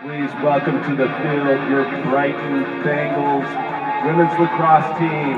Please welcome to the field your Brighton Bengals women's lacrosse team.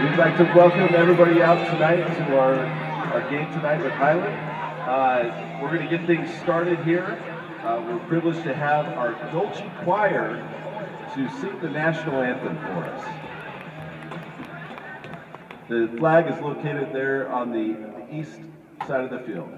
We'd like to welcome everybody out tonight to our game tonight with Highland. We're going to get things started here. We're privileged to have our Dolce Choir to sing the national anthem for us. The flag is located there on the east side of the field.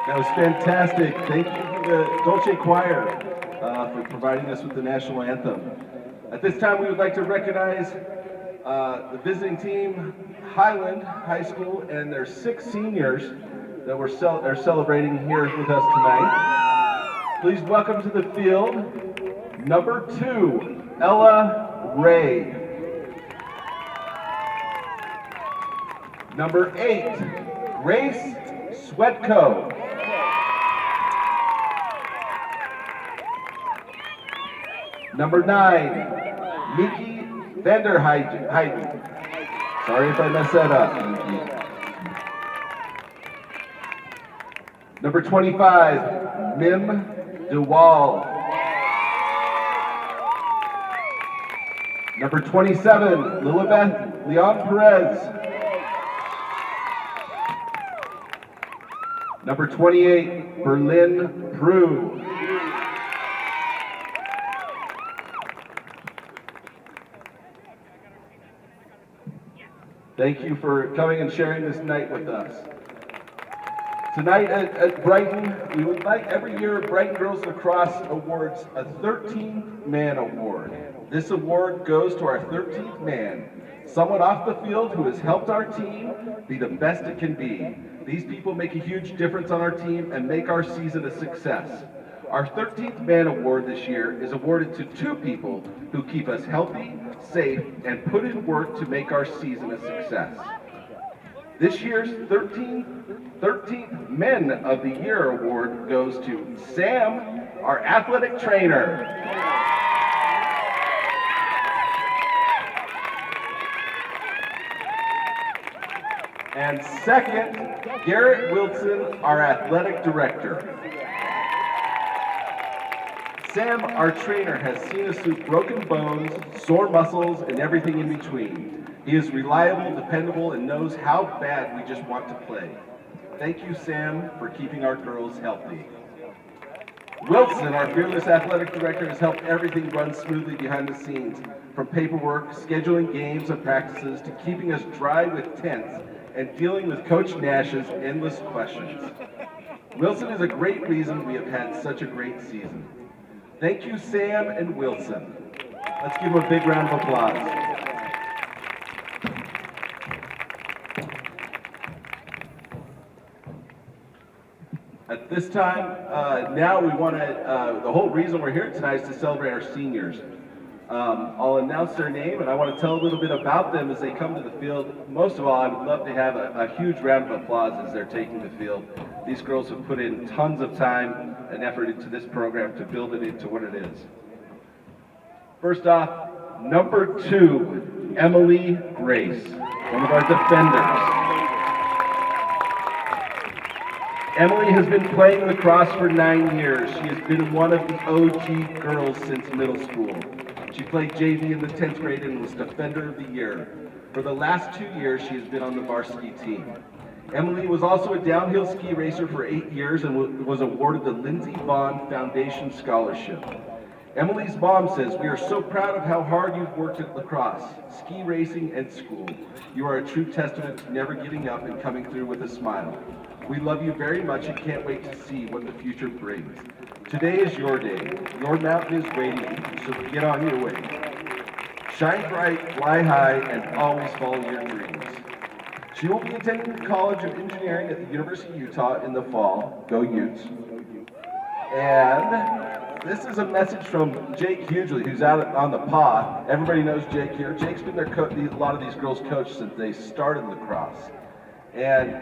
That was fantastic. Thank you to the Dolce Choir for providing us with the national anthem. At this time, we would like to recognize the visiting team, Highland High School, and their 6 seniors that are celebrating here with us tonight. Please welcome to the field, number 2, Ella Ray. Number 8, Grace Swetko. Number 9, Miki Vanderheiden. Sorry if I messed that up, Miki. Number 25, Mim DeWall. Number 27, Lilibeth Leon Perez. Number 28, Berlin Prue. Thank you for coming and sharing this night with us. Tonight at Brighton, we would like every year Brighton Girls Lacrosse awards a 13th Man Award. This award goes to our 13th man, someone off the field who has helped our team be the best it can be. These people make a huge difference on our team and make our season a success. Our 13th Man Award this year is awarded to 2 people who keep us healthy, safe, and put in work to make our season a success. This year's 13th Men of the Year award goes to Sam, our athletic trainer. And second, Garrett Wilson, our athletic director. Sam, our trainer, has seen us through broken bones, sore muscles, and everything in between. He is reliable, dependable, and knows how bad we just want to play. Thank you, Sam, for keeping our girls healthy. Wilson, our fearless athletic director, has helped everything run smoothly behind the scenes, from paperwork, scheduling games and practices, to keeping us dry with tents and dealing with Coach Nash's endless questions. Wilson is a great reason we have had such a great season. Thank you, Sam and Wilson. Let's give them a big round of applause. At this time, now we want to, the whole reason we're here tonight is to celebrate our seniors. I'll announce their name, and I want to tell a little bit about them as they come to the field. Most of all, I would love to have a huge round of applause as they're taking the field. These girls have put in tons of time and effort into this program to build it into what it is. First off, number 2, Emily Grace, one of our defenders. Emily has been playing lacrosse for 9 years. She has been one of the OG girls since middle school. She played JV in the 10th grade and was Defender of the Year. For the last 2 years, she has been on the varsity team. Emily was also a downhill ski racer for 8 years and was awarded the Lindsey Vaughn Foundation Scholarship. Emily's mom says, "We are so proud of how hard you've worked at lacrosse, ski racing, and school. You are a true testament to never giving up and coming through with a smile. We love you very much and can't wait to see what the future brings. Today is your day. Your mountain is waiting, so get on your way. Shine bright, fly high, and always follow your dreams." She will be attending the College of Engineering at the University of Utah in the fall. Go Utes. And this is a message from Jake Hughley, who's out on the paw. Everybody knows Jake here. Jake's been a lot of these girls' coach since they started lacrosse. And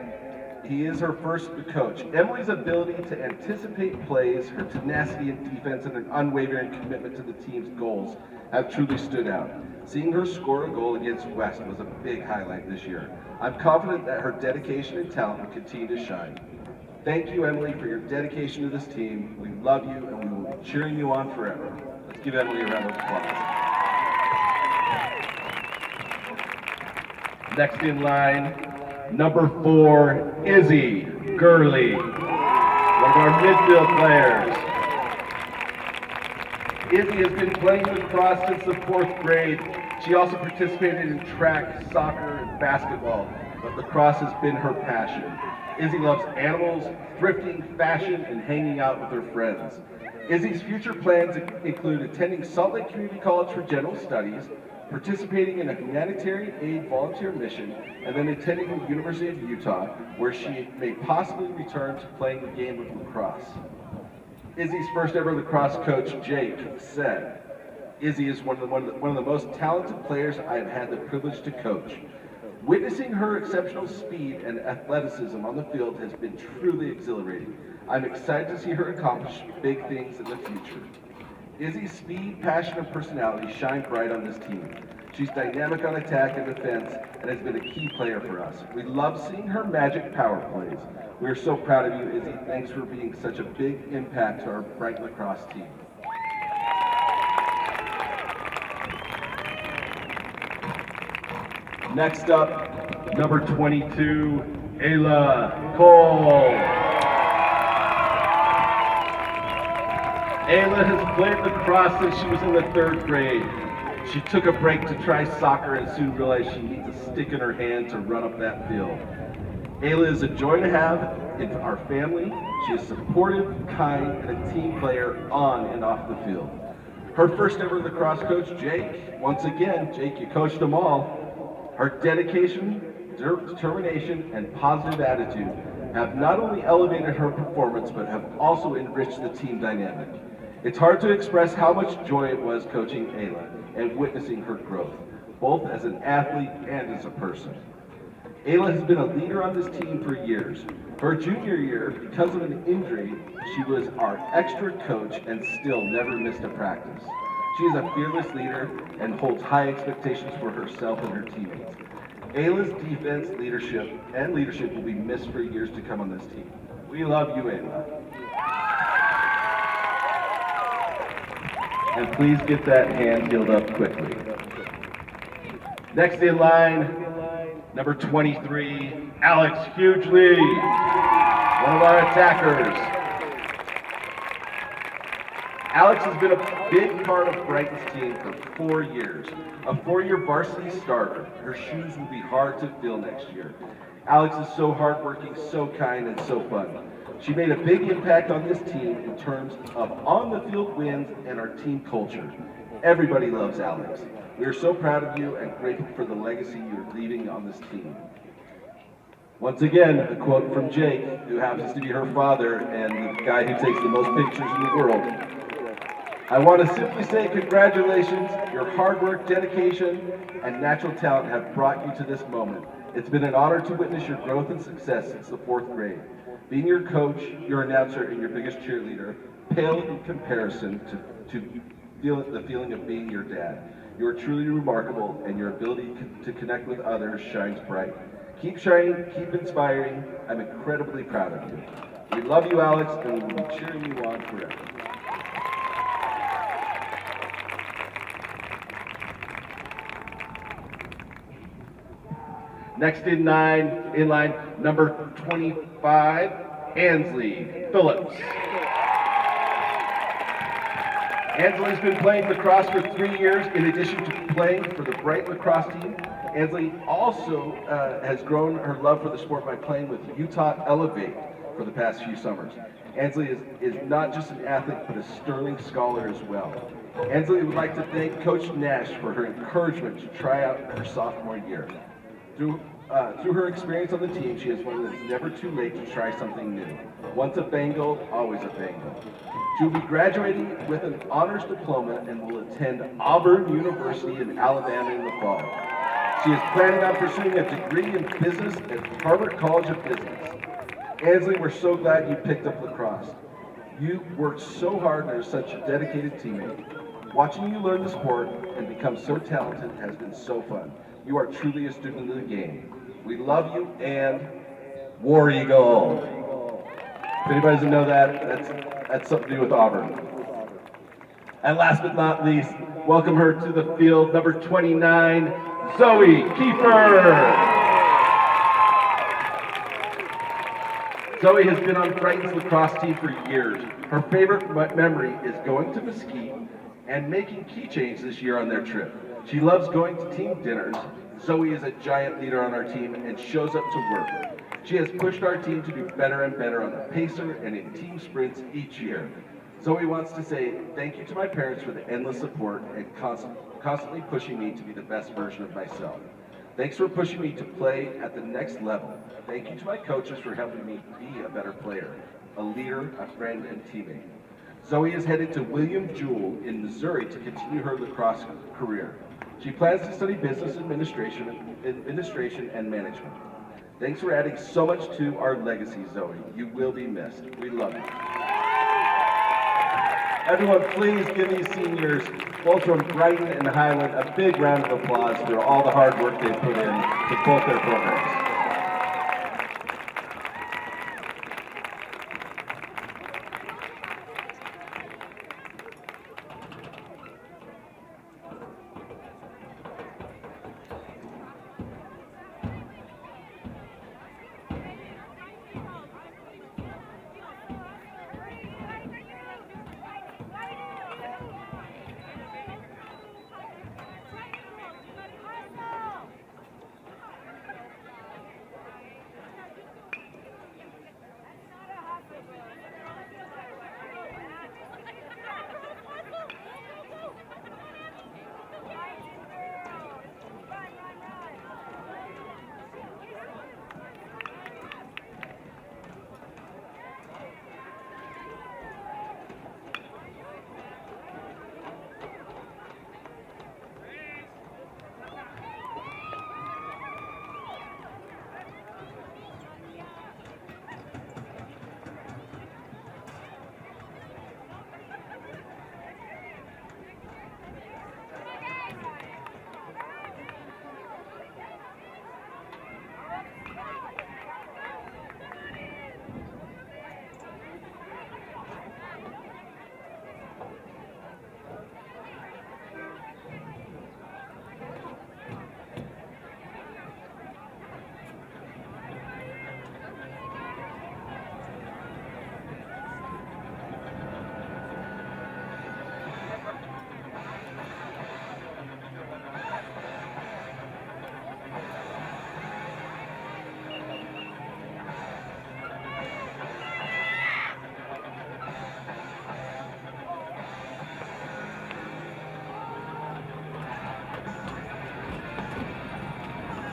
he is her first coach. Emily's ability to anticipate plays, her tenacity in defense, and an unwavering commitment to the team's goals have truly stood out. Seeing her score a goal against West was a big highlight this year. I'm confident that her dedication and talent will continue to shine. Thank you, Emily, for your dedication to this team. We love you, and we will be cheering you on forever. Let's give Emily a round of applause. Next in line, number 4, Izzy Gurley, one of our midfield players. Izzy has been playing lacrosse since the 4th grade. She also participated in track, soccer, and basketball, but lacrosse has been her passion. Izzy loves animals, thrifting, fashion, and hanging out with her friends. Izzy's future plans include attending Salt Lake Community College for General Studies, participating in a humanitarian aid volunteer mission, and then attending the University of Utah, where she may possibly return to playing the game of lacrosse. Izzy's first ever lacrosse coach, Jake, said, "Izzy is one of the most talented players I have had the privilege to coach. Witnessing her exceptional speed and athleticism on the field has been truly exhilarating. I'm excited to see her accomplish big things in the future." Izzy's speed, passion, and personality shine bright on this team. She's dynamic on attack and defense and has been a key player for us. We love seeing her magic power plays. We are so proud of you, Izzy. Thanks for being such a big impact to our Brighton lacrosse team. Next up, number 22, Ayla Cole. Ayla has played lacrosse since she was in the 3rd grade. She took a break to try soccer and soon realized she needs a stick in her hand to run up that field. Ayla is a joy to have in our family. She is supportive, kind, and a team player on and off the field. Her first ever lacrosse coach, Jake, once again, Jake, you coached them all. Her dedication, determination, and positive attitude have not only elevated her performance, but have also enriched the team dynamic. It's hard to express how much joy it was coaching Ayla and witnessing her growth, both as an athlete and as a person. Ayla has been a leader on this team for years. Her junior year, because of an injury, she was our extra coach and still never missed a practice. She is a fearless leader and holds high expectations for herself and her teammates. Ayla's defense, leadership will be missed for years to come on this team. We love you, Ayla. And please get that hand healed up quickly. Next in line, number 23, Alex Hughley, one of our attackers. Alex has been a big part of Brighton's team for 4 years. A 4-year varsity starter. Her shoes will be hard to fill next year. Alex is so hardworking, so kind, and so fun. She made a big impact on this team in terms of on-the-field wins and our team culture. Everybody loves Alex. We are so proud of you and grateful for the legacy you're leaving on this team. Once again, a quote from Jake, who happens to be her father and the guy who takes the most pictures in the world. I want to simply say congratulations. Your hard work, dedication, and natural talent have brought you to this moment. It's been an honor to witness your growth and success since the 4th grade. Being your coach, your announcer, and your biggest cheerleader pale in comparison to the feeling of being your dad. You are truly remarkable, and your ability to connect with others shines bright. Keep shining, keep inspiring. I'm incredibly proud of you. We love you, Alex, and we will be cheering you on forever. Next in line, number 25, Ansley Phillips. Ansley's been playing lacrosse for 3 years in addition to playing for the Brighton lacrosse team. Ansley also has grown her love for the sport by playing with Utah Elevate for the past few summers. Ansley is not just an athlete, but a sterling scholar as well. Ansley would like to thank Coach Nash for her encouragement to try out her sophomore year. Through her experience on the team, she has learned that it's never too late to try something new. Once a Bengal, always a Bengal. She will be graduating with an honors diploma and will attend Auburn University in Alabama in the fall. She is planning on pursuing a degree in business at Harvard College of Business. Ansley, we're so glad you picked up lacrosse. You worked so hard and are such a dedicated teammate. Watching you learn the sport and become so talented has been so fun. You are truly a student of the game. We love you, and War Eagle. If anybody doesn't know that, that's something to do with Auburn. And last but not least, welcome her to the field, number 29, Zoe Kiefer. Zoe has been on Brighton's lacrosse team for years. Her favorite memory is going to Mesquite and making keychains this year on their trip. She loves going to team dinners. Zoe is a giant leader on our team and shows up to work. She has pushed our team to do better and better on the pacer and in team sprints each year. Zoe wants to say thank you to my parents for the endless support and constantly pushing me to be the best version of myself. Thanks for pushing me to play at the next level. Thank you to my coaches for helping me be a better player, a leader, a friend, and teammate. Zoe is headed to William Jewell in Missouri to continue her lacrosse career. She plans to study business administration and management. Thanks for adding so much to our legacy, Zoe. You will be missed. We love you. Everyone, please give these seniors, both from Brighton and Highland, a big round of applause for all the hard work they've put in to both their programs.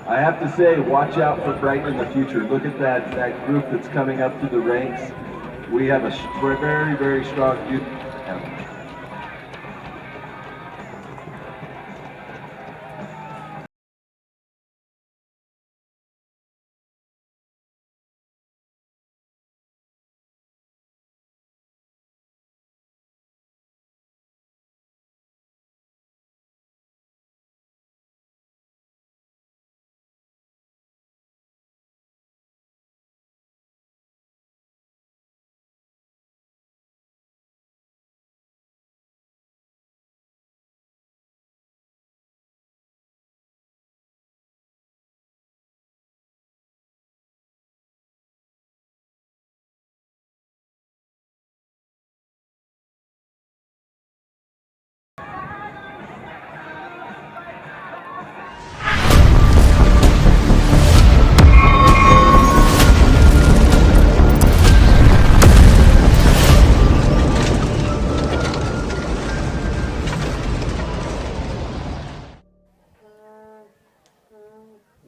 I have to say, watch out for Brighton in the future. Look at that group that's coming up through the ranks. We have a very, very strong youth.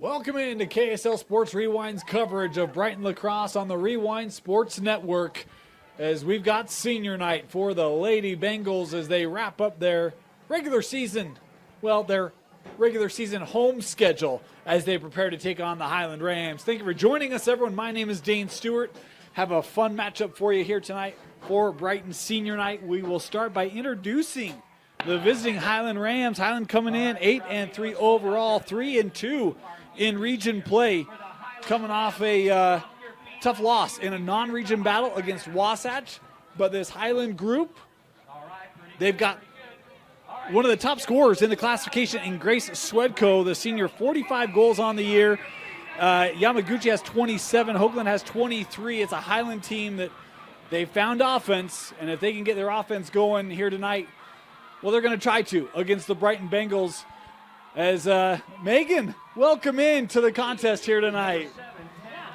Welcome into KSL Sports Rewind's coverage of Brighton Lacrosse on the Rewind Sports Network, as we've got senior night for the Lady Bengals as they wrap up their regular season home schedule as they prepare to take on the Highland Rams. Thank you for joining us, everyone. My name is Dane Stewart. Have a fun matchup for you here tonight for Brighton senior night. We will start by introducing the visiting Highland Rams. Highland coming in 8-3 overall, 3-2 in region play, coming off a tough loss in a non-region battle against Wasatch. But this Highland group, they've got one of the top scorers in the classification in Grace Swedko, the senior, 45 goals on the year. Yamaguchi has 27, Hoagland has 23. It's a Highland team that they found offense, and if they can get their offense going here tonight, well, they're going to try to against the Brighton Bengals. As Megan, welcome in to the contest here tonight. Yeah,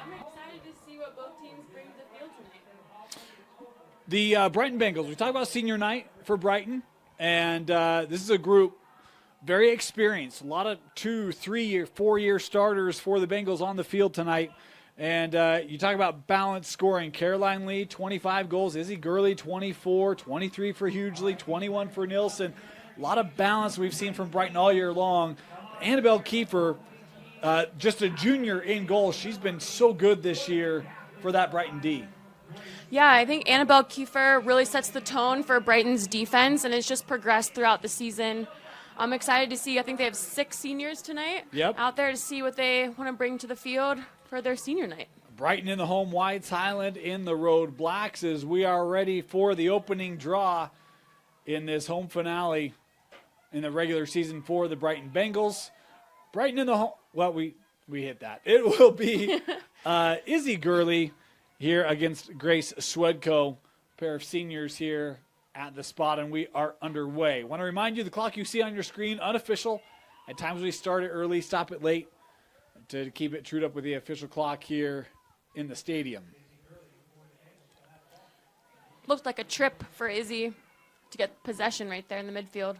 I'm excited to see what both teams bring to the field tonight. The Brighton Bengals, we talked about senior night for Brighton, and this is a group very experienced. A lot of 2, 3-year, 4-year starters for the Bengals on the field tonight. And you talk about balanced scoring. Caroline Lee, 25 goals. Izzy Gurley, 24. 23 for Hughley, 21 for Nilsson. A lot of balance we've seen from Brighton all year long. Annabelle Kiefer, just a junior in goal. She's been so good this year for that Brighton D. Yeah, I think Annabelle Kiefer really sets the tone for Brighton's defense, and it's just progressed throughout the season. I'm excited to see, I think they have 6 seniors tonight out there to see what they want to bring to the field for their senior night. Brighton in the home whites, Highland in the road blacks, as we are ready for the opening draw in this home finale in the regular season for the Brighton Bengals. Brighton in the home, well, we hit that. It will be Izzy Gurley here against Grace Swedko, a pair of seniors here at the spot, and we are underway. Want to remind you, the clock you see on your screen, unofficial. At times we start it early, stop it late, to keep it trued up with the official clock here in the stadium. Looked like a trip for Izzy to get possession right there in the midfield.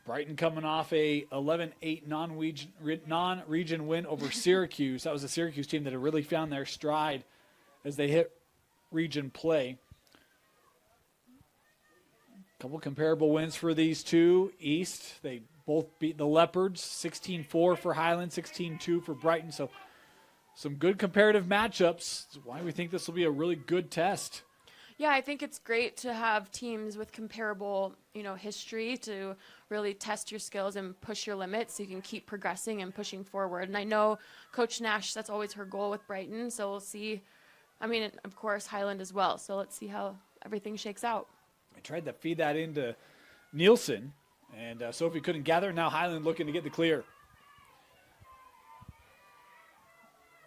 Brighton coming off a 11-8 non-region win over Syracuse. That was a Syracuse team that had really found their stride as they hit region play. A couple comparable wins for these two. East, they both beat the Leopards, 16-4 for Highland, 16-2 for Brighton. So some good comparative matchups. That's why we think this will be a really good test. Yeah, I think it's great to have teams with comparable, history to really test your skills and push your limits so you can keep progressing and pushing forward. And I know Coach Nash, that's always her goal with Brighton. So we'll see. I mean, of course, Highland as well. So let's see how everything shakes out. I tried to feed that into Nielsen, and Sophie couldn't gather. Now Highland looking to get the clear.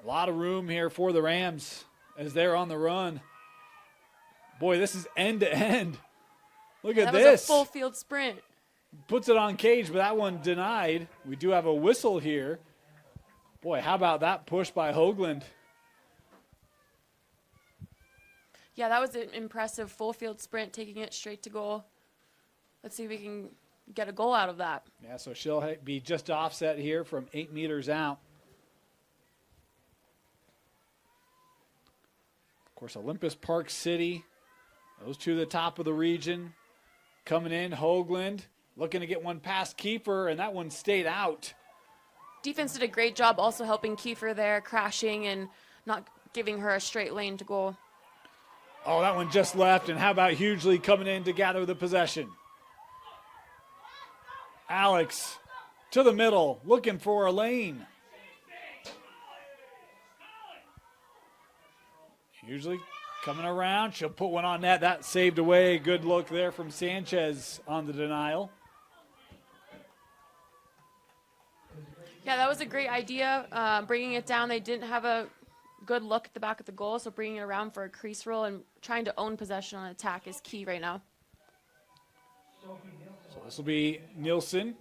A lot of room here for the Rams as they're on the run. Boy, this is end-to-end. Look at this. That was a full field sprint. Puts it on cage, but that one denied. We do have a whistle here. Boy, how about that push by Hoagland? Yeah, that was an impressive full field sprint, taking it straight to goal. Let's see if we can get a goal out of that. Yeah, so she'll be just offset here from 8 meters out. Of course, Olympus Park City, those two at the top of the region. Coming in, Hoagland looking to get one past Kiefer, and that one stayed out. Defense did a great job also helping Kiefer there, crashing and not giving her a straight lane to goal. Oh, that one just left, and how about Hughley coming in to gather the possession? Alex to the middle, looking for a lane. Hughley coming around, she'll put one on net. That saved away. Good look there from Sanchez on the denial. Yeah, that was a great idea, bringing it down. They didn't have a good look at the back of the goal, so bringing it around for a crease roll and trying to own possession on attack is key right now. So this will be Nielsen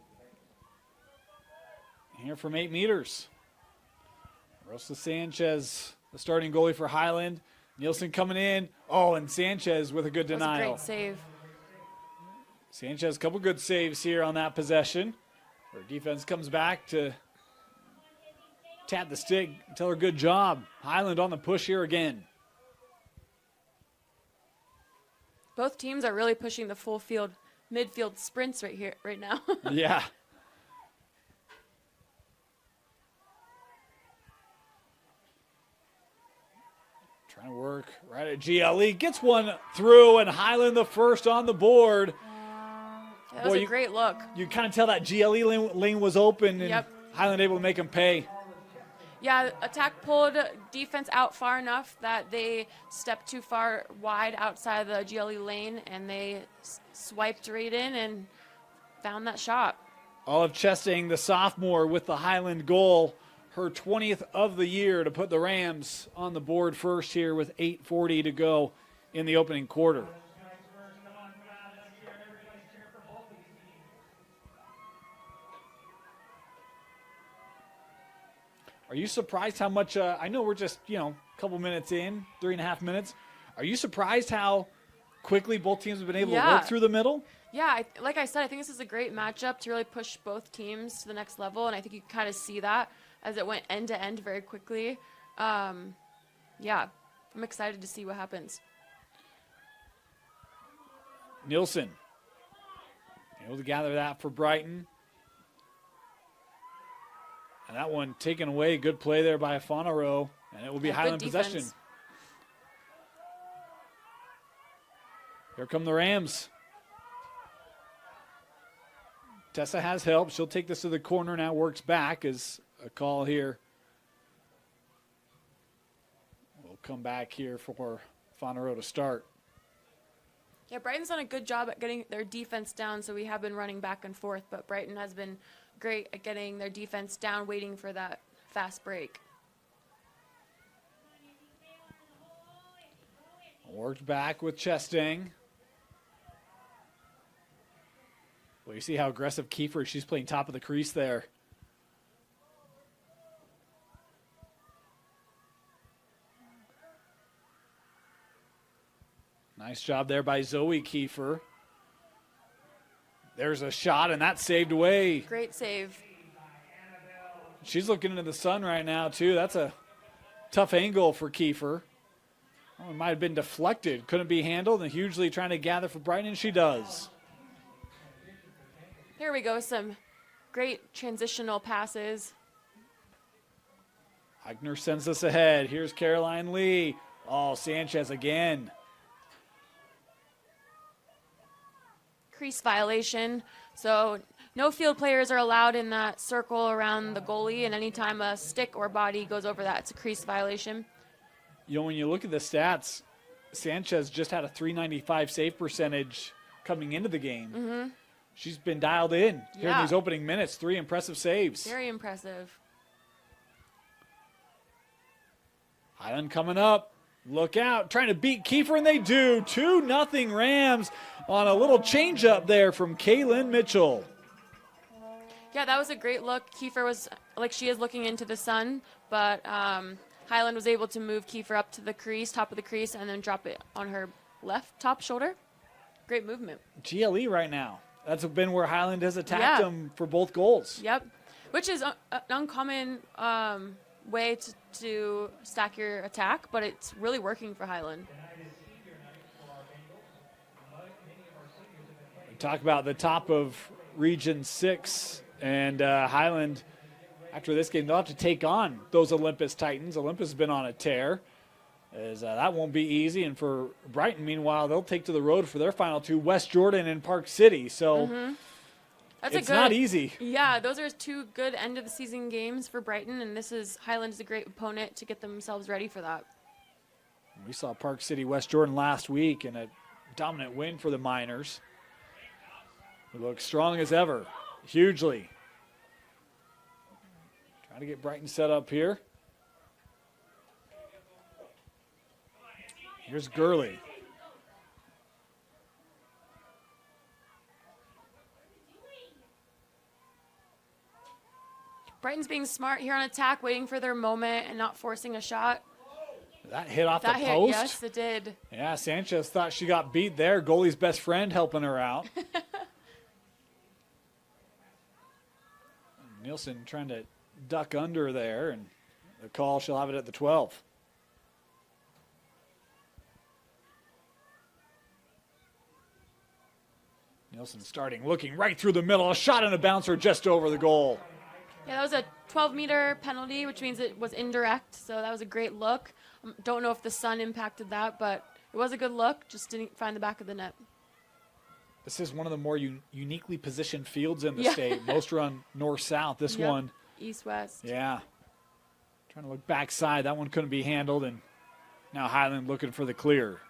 here from 8 meters. Rosa Sanchez, the starting goalie for Highland. Nielsen coming in. Oh, and Sanchez with a good denial. That was a great save. Sanchez, a couple good saves here on that possession. Her defense comes back to tap the stick, tell her good job. Highland on the push here again. Both teams are really pushing the full field, midfield sprints right now. Yeah. Trying to work right at GLE. Gets one through, and Highland the first on the board. That was a great look. You kind of tell that GLE lane was open, and Yep. Highland able to make them pay. Yeah, attack pulled defense out far enough that they stepped too far wide outside the GLE lane, and they swiped right in and found that shot. Olive Chesting, the sophomore, with the Highland goal, her 20th of the year to put the Rams on the board first here with 8:40 to go in the opening quarter. Are you surprised how much, I know we're just, a couple minutes in, 3.5 minutes. Are you surprised how quickly both teams have been able to work through the middle? Yeah, like I said, I think this is a great matchup to really push both teams to the next level, and I think you kind of see that as it went end to end very quickly. Yeah, I'm excited to see what happens. Nielsen able to gather that for Brighton. And that one taken away. Good play there by Fonaro, and it will be Highland possession. Here come the Rams. Tessa has help. She'll take this to the corner now. Works back as a call here. We'll come back here for Fonaro to start. Yeah, Brighton's done a good job at getting their defense down, so we have been running back and forth, but Brighton has been great at getting their defense down, waiting for that fast break. Worked back with Chesting. Well, you see how aggressive Kiefer, she's playing top of the crease there. Nice job there by Zoe Kiefer. There's a shot, and that's saved away. Great save. She's looking into the sun right now, too. That's a tough angle for Kiefer. Oh, it might have been deflected. Couldn't be handled, and Hughley trying to gather for Brighton, and she does. There we go. Some great transitional passes. Eigner sends us ahead. Here's Caroline Lee. Oh, Sanchez again. Crease violation. So no field players are allowed in that circle around the goalie, and anytime a stick or body goes over that, it's a crease violation. You know, when you look at the stats, Sanchez just had a .395 save percentage coming into the game. Mm-hmm. She's been dialed in here in these opening minutes. 3 impressive saves. Very impressive. Highland coming up. Look out. Trying to beat Kiefer, and they do. 2-0 Rams on a little change-up there from Kaylin Mitchell. Yeah, that was a great look. Kiefer was, like she is looking into the sun, but Highland was able to move Kiefer up to the crease, top of the crease, and then drop it on her left top shoulder. Great movement. GLE right now. that's been where Highland has attacked Yeah. them for both goals. Yep. Which is an uncommon way to stack your attack, but it's really working for Highland. We talk about the top of Region 6 and Highland. After this game, they'll have to take on those Olympus Titans. Olympus has been on a tear. That won't be easy. And for Brighton, meanwhile, they'll take to the road for their final two, West Jordan and Park City. So it's not easy. Yeah, those are two good end of the season games for Brighton, and Highland is a great opponent to get themselves ready for that. We saw Park City West Jordan last week and a dominant win for the Miners. They look strong as ever, hugely. Trying to get Brighton set up here. Here's Gurley. Brighton's being smart here on attack, waiting for their moment and not forcing a shot. That hit off the That hit, post. yes, it did. Yeah, Sanchez thought she got beat there. Goalie's best friend helping her out. Nielsen trying to duck under there, and the call, she'll have it at the 12. Nielsen starting, looking right through the middle. A shot and a bouncer just over the goal. Yeah, that was a 12-meter penalty, which means it was indirect, so that was a great look. Don't know if the sun impacted that, but it was a good look, just didn't find the back of the net. This is one of the more uniquely positioned fields in the Yeah. state. Most run north-south. This Yep. one, East-west. yeah. Trying to look backside. That one couldn't be handled, and now Highland looking for the clear.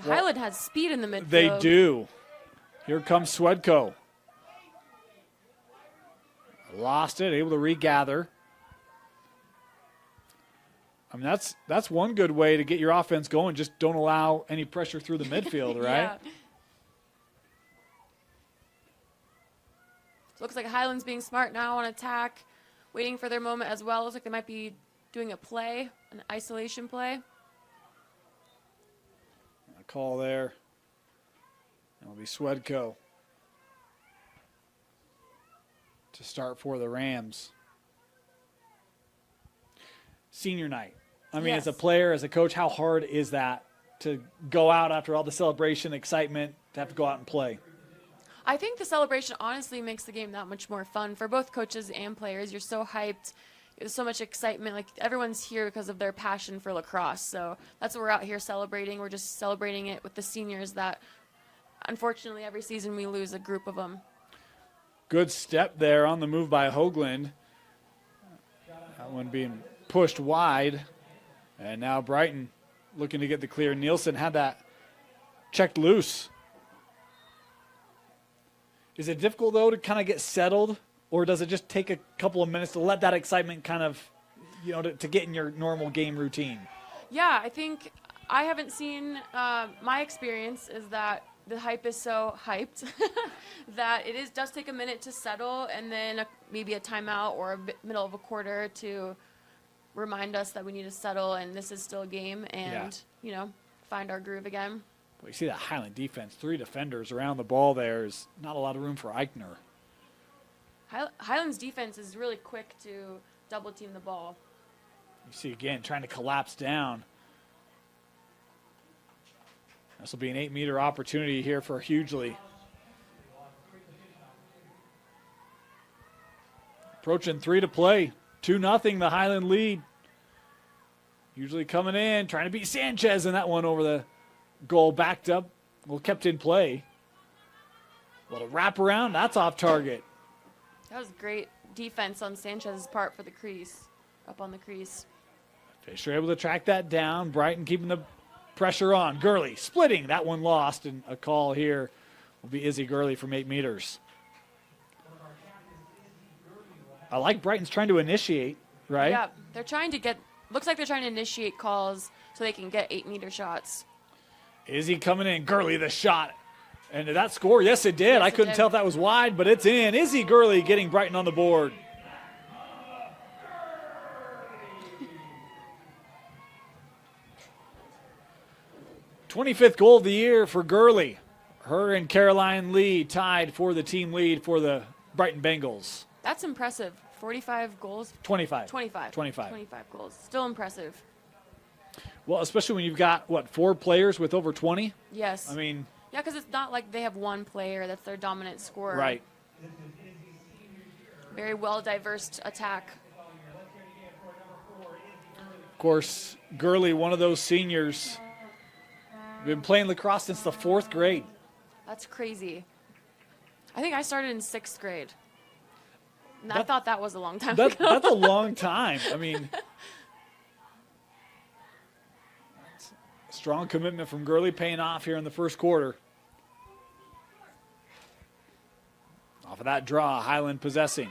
Highland has speed in the midfield. They do. Here comes Swedko. Lost it, able to regather. I mean, that's one good way to get your offense going. Just don't allow any pressure through the midfield, right? Yeah. Looks like Highland's being smart now on attack, waiting for their moment as well. Looks like they might be doing a play, an isolation play. A call there. It'll be Swedko to start for the Rams. Senior night. I mean, Yes. as a player, as a coach, how hard is that to go out after all the celebration, excitement, to have to go out and play? I think the celebration honestly makes the game that much more fun for both coaches and players. You're so hyped. There's so much excitement. Like, everyone's here because of their passion for lacrosse. So that's what we're out here celebrating. We're just celebrating it with the seniors that, unfortunately, every season we lose a group of them. Good step there on the move by Hoagland. That one being pushed wide. And now Brighton looking to get the clear. Nielsen had that checked loose. Is it difficult, though, to kind of get settled? Or does it just take a couple of minutes to let that excitement kind of, to get in your normal game routine? Yeah, I think I haven't seen, my experience is that the hype is so hyped that it does take a minute to settle, and then maybe a timeout or middle of a quarter to remind us that we need to settle and this is still a game and, find our groove again. Well, you see that Highland defense, 3 defenders around the ball there. Is not a lot of room for Eichner. Highland's defense is really quick to double team the ball. You see again trying to collapse down. This will be an 8-meter opportunity here for Hughley. Approaching 3 to play. 2-0 the Highland lead. Usually coming in, trying to beat Sanchez, and that one over the goal backed up. Well, kept in play. A little wraparound, that's off target. That was great defense on Sanchez's part for the crease, up on the crease. Fisher able to track that down. Brighton keeping the pressure on. Gurley splitting. That one lost, and a call here will be Izzy Gurley from 8 meters. I like Brighton's trying to initiate, right? Yeah, they're trying to looks like they're trying to initiate calls so they can get 8-meter shots. Izzy coming in. Gurley the shot. And did that score? Yes, it did. Yes, I it couldn't did. tell if that was wide, but it's in. Izzy Gurley getting Brighton on the board. '25th goal of the year for Gurley. Her and Caroline Lee tied for the team lead for the Brighton Bengals. That's impressive. 45 goals. 25. 25. 25. 25 goals. Still impressive. Well, especially when you've got, 4 players with over 20? Yes. I mean. Yeah, because it's not like they have one player that's their dominant scorer. Right. Very well diverse attack. Of course, Gurley, one of those seniors, been playing lacrosse since the 4th grade. That's crazy. I think I started in 6th grade. And I thought that was a long time ago. That's a long time. I mean, strong commitment from Gurley paying off here in the first quarter. Off of that draw, Highland possessing.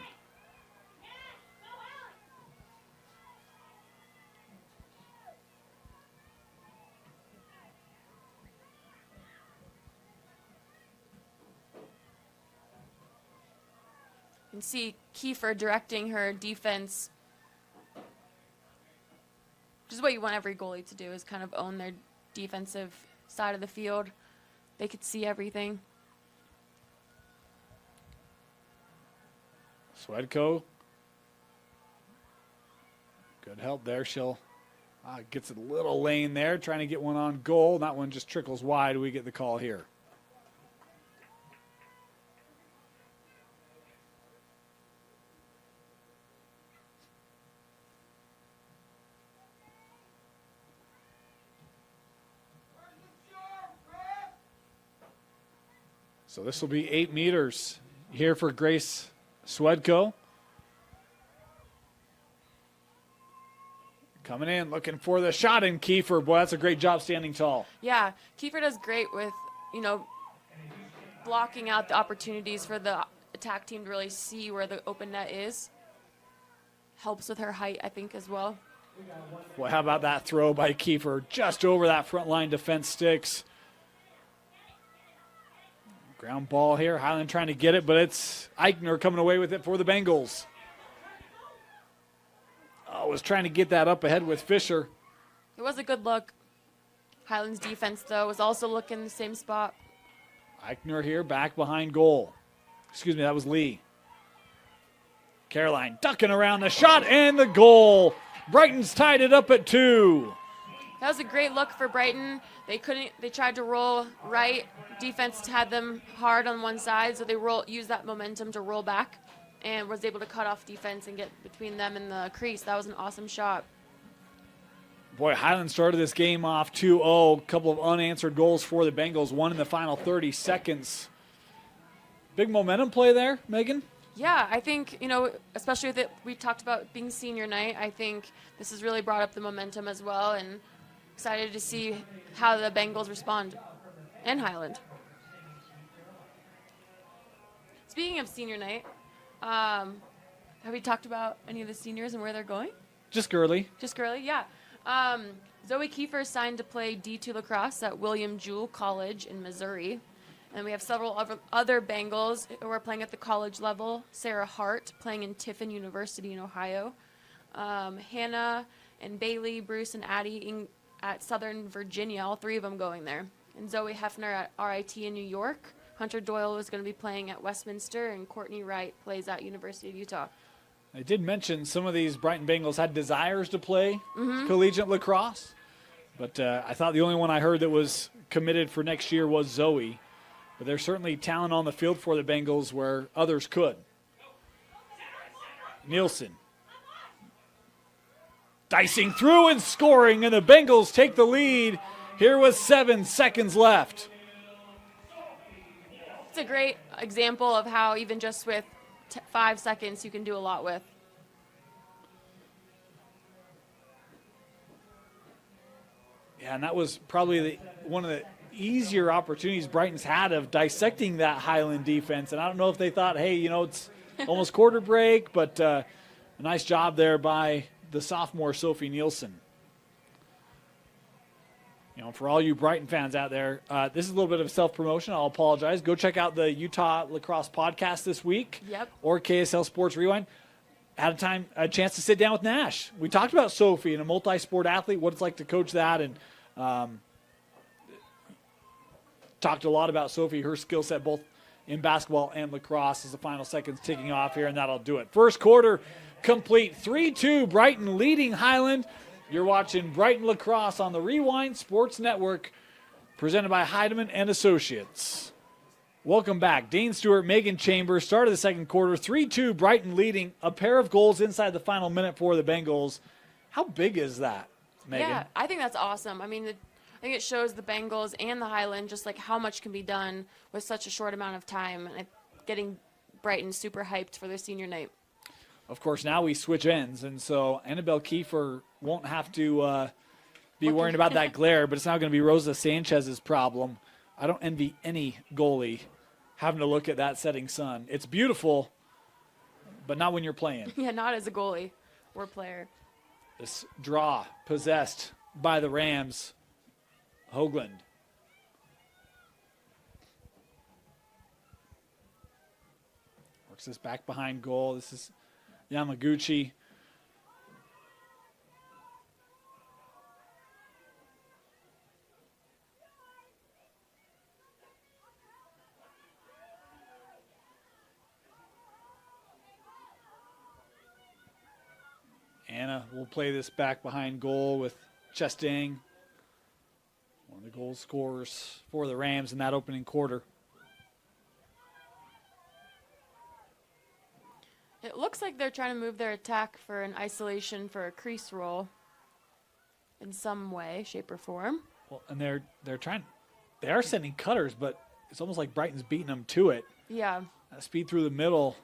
You can see Kiefer directing her defense. Just what you want every goalie to do is kind of own their defensive side of the field. They could see everything. Swedko. Good help there. She'll gets a little lane there, trying to get one on goal. That one just trickles wide. We get the call here. So this will be 8 meters here for Grace Swedko. Coming in, looking for the shot in Kiefer. Boy, that's a great job standing tall. Yeah, Kiefer does great with, blocking out the opportunities for the attack team to really see where the open net is. Helps with her height, I think, as well. Well, how about that throw by Kiefer just over that front line defense sticks. Ground ball here. Highland trying to get it, but it's Eichner coming away with it for the Bengals. Oh, was trying to get that up ahead with Fisher. It was a good look. Highland's defense, though, was also looking in the same spot. Eichner here back behind goal. Excuse me, that was Lee. Caroline ducking around the shot and the goal. Brighton's tied it up at 2. That was a great look for Brighton. They tried to roll right. Defense had them hard on one side, so they used that momentum to roll back and was able to cut off defense and get between them and the crease. That was an awesome shot. Boy, Highland started this game off 2-0. A couple of unanswered goals for the Bengals, one in the final 30 seconds. Big momentum play there, Megan? Yeah, I think, especially with it, we talked about being senior night. I think this has really brought up the momentum as well, and excited to see how the Bengals respond, and Highland. Speaking of senior night, have we talked about any of the seniors and where they're going? Just Gurley. Just Gurley, yeah. Zoe Kiefer signed to play D2 lacrosse at William Jewell College in Missouri. And we have several other Bengals who are playing at the college level. Sarah Hart playing in Tiffin University in Ohio. Hannah and Bailey, Bruce and Addie at Southern Virginia, all 3 of them going there. And Zoe Hefner at RIT in New York. Hunter Doyle is going to be playing at Westminster, and Courtney Wright plays at University of Utah. I did mention some of these Brighton Bengals had desires to play collegiate lacrosse, but I thought the only one I heard that was committed for next year was Zoe. But there's certainly talent on the field for the Bengals where others could. Nielsen. Dicing through and scoring, and the Bengals take the lead here with 7 seconds left. It's a great example of how even just with 5 seconds you can do a lot with. Yeah, and that was probably one of the easier opportunities Brighton's had of dissecting that Highland defense. And I don't know if they thought, hey, it's almost quarter break, but a nice job there by the sophomore Sophie Nielsen. For all you Brighton fans out there, this is a little bit of self-promotion. I'll apologize. Go check out the Utah Lacrosse podcast this week. Yep. Or KSL Sports Rewind. Had a chance to sit down with Nash. We talked about Sophie and a multi-sport athlete, what it's like to coach that, and talked a lot about Sophie, her skill set both in basketball and lacrosse as the final seconds ticking off here, and that'll do it. First quarter complete, 3-2, Brighton leading Highland. You're watching Brighton Lacrosse on the Rewind Sports Network, presented by Heidemann and Associates. Welcome back. Dane Stewart, Megan Chambers, start of the second quarter, 3-2, Brighton leading, a pair of goals inside the final minute for the Bengals. How big is that, Megan? Yeah, I think that's awesome. I mean, I think it shows the Bengals and the Highland just like how much can be done with such a short amount of time, and getting Brighton super hyped for their senior night. Of course, now we switch ends, and so Annabelle Kiefer won't have to be worrying about that glare, but it's now going to be Rosa Sanchez's problem. I don't envy any goalie having to look at that setting sun. It's beautiful, but not when you're playing. Yeah, not as a goalie or player. This draw possessed by the Rams. Hoagland. Works this back behind goal. This is Yamaguchi. Anna will play this back behind goal with Chesting, one of the goal scorers for the Rams in that opening quarter. It looks like they're trying to move their attack for an isolation for a crease roll in some way, shape, or form. Well, and they are sending cutters, but it's almost like Brighton's beating them to it. Yeah. Speed through the middle,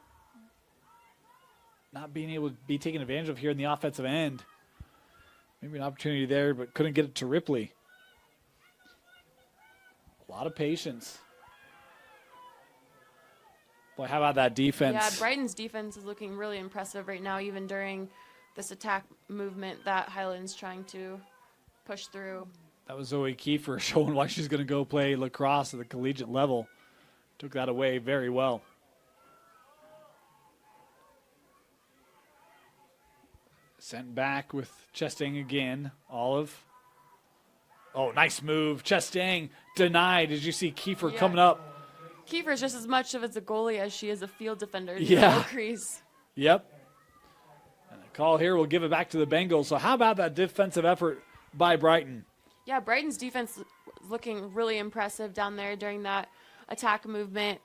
not being able to be taken advantage of here in the offensive end. Maybe an opportunity there, but couldn't get it to Ripley. A lot of patience. Boy, how about that defense? Yeah, Brighton's defense is looking really impressive right now, even during this attack movement that Highland's trying to push through. That was Zoe Kiefer showing why she's going to go play lacrosse at the collegiate level. Took that away very well. Sent back with Chesting again. Olive. Oh, nice move. Chesting denied. Did you see Kiefer coming up? Kiefer's just as much of as a goalie as she is a field defender. Yeah. No crease. Yep. And the call here will give it back to the Bengals. So how about that defensive effort by Brighton? Yeah, Brighton's defense is looking really impressive down there during that attack movement.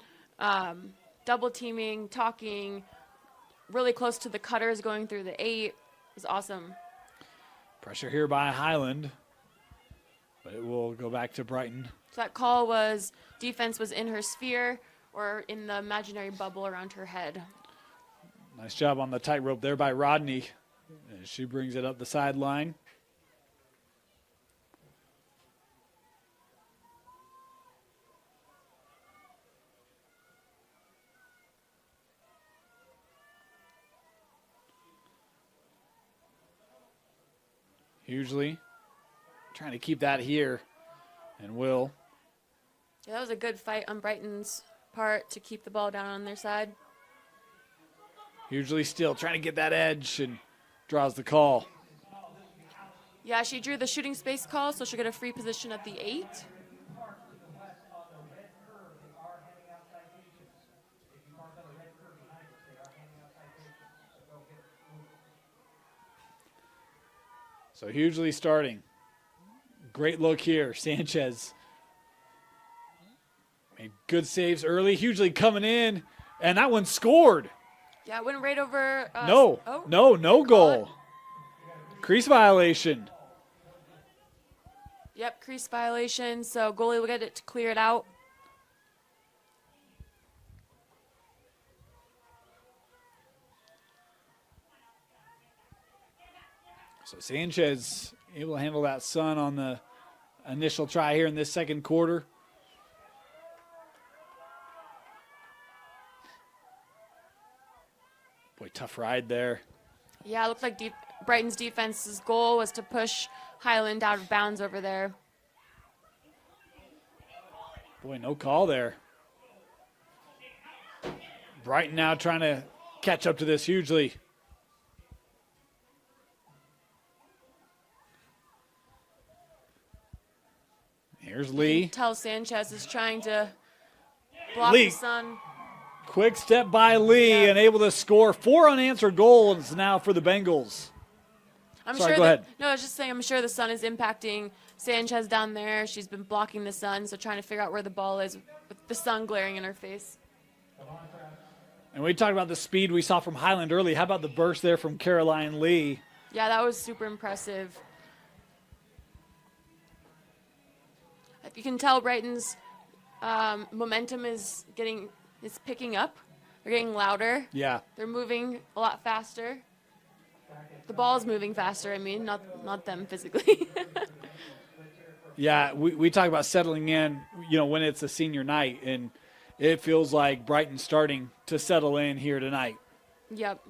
Double teaming, talking, really close to the cutters going through the 8. It was awesome. Pressure here by Highland. But it will go back to Brighton. So that call was defense was in her sphere or in the imaginary bubble around her head. Nice job on the tightrope there by Rodney. As she brings it up the sideline. Hugely trying to keep that here, and will. Yeah, that was a good fight on Brighton's part to keep the ball down on their side. Hugely still trying to get that edge and draws the call. Yeah, she drew the shooting space call, so she'll get a free position at the 8. So Hugely starting. Great look here. Sanchez made good saves early. Hugely coming in, and that one scored. Yeah, it went right over. No goal. Crease violation. Yep, crease violation. So goalie will get it to clear it out. So Sanchez able to handle that sun on the initial try here in this second quarter. Boy, tough ride there. Yeah, it looked like Brighton's defense's goal was to push Highland out of bounds over there. Boy, no call there. Brighton now trying to catch up to this hugely. Here's Lee. Tell Sanchez is trying to block Lee. the sun. Quick step by Lee and able to score 4 unanswered goals now for the Bengals. Sorry, go ahead. No, I was just saying, I'm sure the sun is impacting Sanchez down there. She's been blocking the sun, so trying to figure out where the ball is with the sun glaring in her face. And we talked about the speed we saw from Highland early. How about the burst there from Caroline Lee? Yeah, that was super impressive. You can tell Brighton's momentum is picking up. They're getting louder. Yeah. They're moving a lot faster. The ball's moving faster, I mean, not them physically. Yeah, we talk about settling in, when it's a senior night, and it feels like Brighton's starting to settle in here tonight. Yep.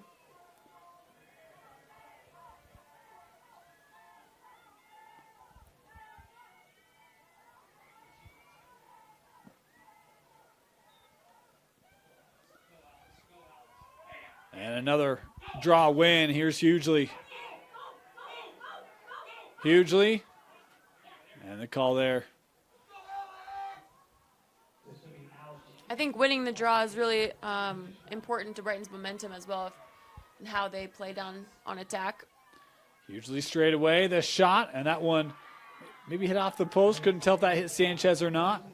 And another draw win. Here's Hughley. Hughley. And the call there. I think winning the draw is really important to Brighton's momentum as well, and how they play down on attack. Hughley straight away. The shot, and that one maybe hit off the post. Couldn't tell if that hit Sanchez or not.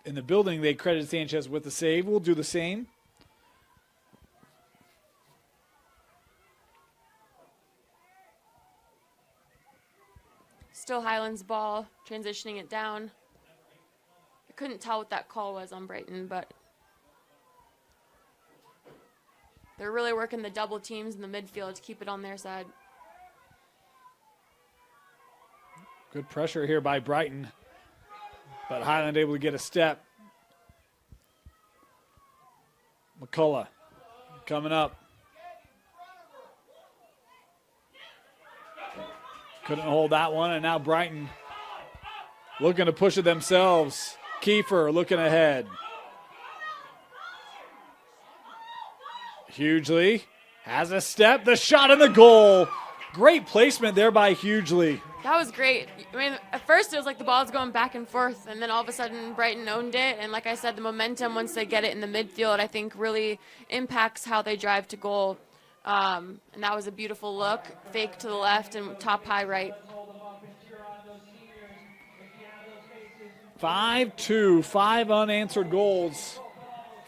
In the building, they credited Sanchez with the save. We'll do the same. Still Highland's ball, transitioning it down. I couldn't tell what that call was on Brighton, but they're really working the double teams in the midfield to keep it on their side. Good pressure here by Brighton. But Highland able to get a step. McCullough coming up. Couldn't hold that one, and now Brighton looking to push it themselves. Kiefer looking ahead. Hughley has a step, the shot and the goal. Great placement there by Hughley. That was great. I mean, at first it was like the ball's going back and forth, and then all of a sudden Brighton owned it. And like I said, the momentum once they get it in the midfield, I think really impacts how they drive to goal. And that was a beautiful look. Fake to the left and top high right. 5-2, 5 unanswered goals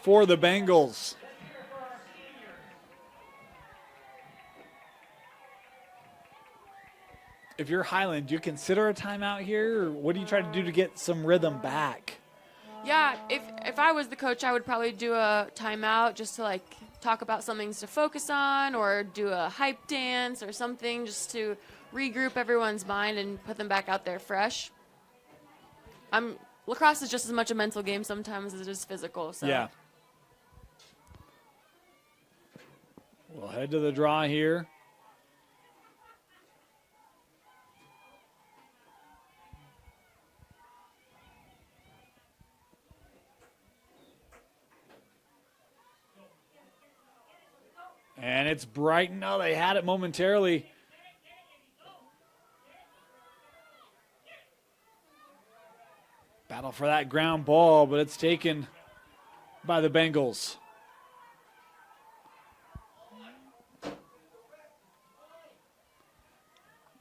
for the Bengals. If you're Highland, do you consider a timeout here, or what do you try to do to get some rhythm back? Yeah, if I was the coach, I would probably do a timeout just to talk about some things to focus on, or do a hype dance or something just to regroup everyone's mind and put them back out there fresh. Lacrosse is just as much a mental game sometimes as it is physical. So. Yeah. We'll head to the draw here. And it's Brighton. Oh, they had it momentarily. Battle for that ground ball, but it's taken by the Bengals.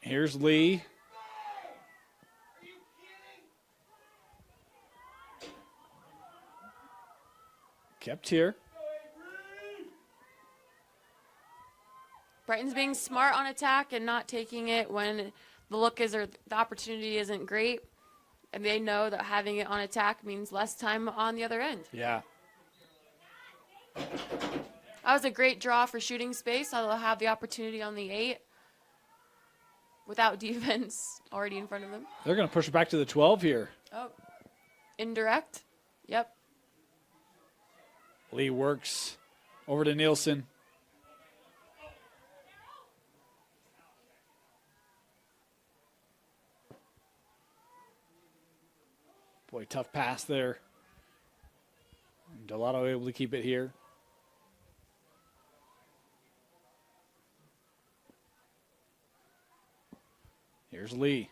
Here's Lee. Kept here. Brighton's being smart on attack and not taking it when the look is or the opportunity isn't great. And they know that having it on attack means less time on the other end. Yeah. That was a great draw for shooting space. I'll have the opportunity on the 8 without defense already in front of them. They're going to push it back to the 12 here. Oh, indirect. Yep. Lee works over to Nielsen. Boy, tough pass there. Delato able to keep it here. Here's Lee.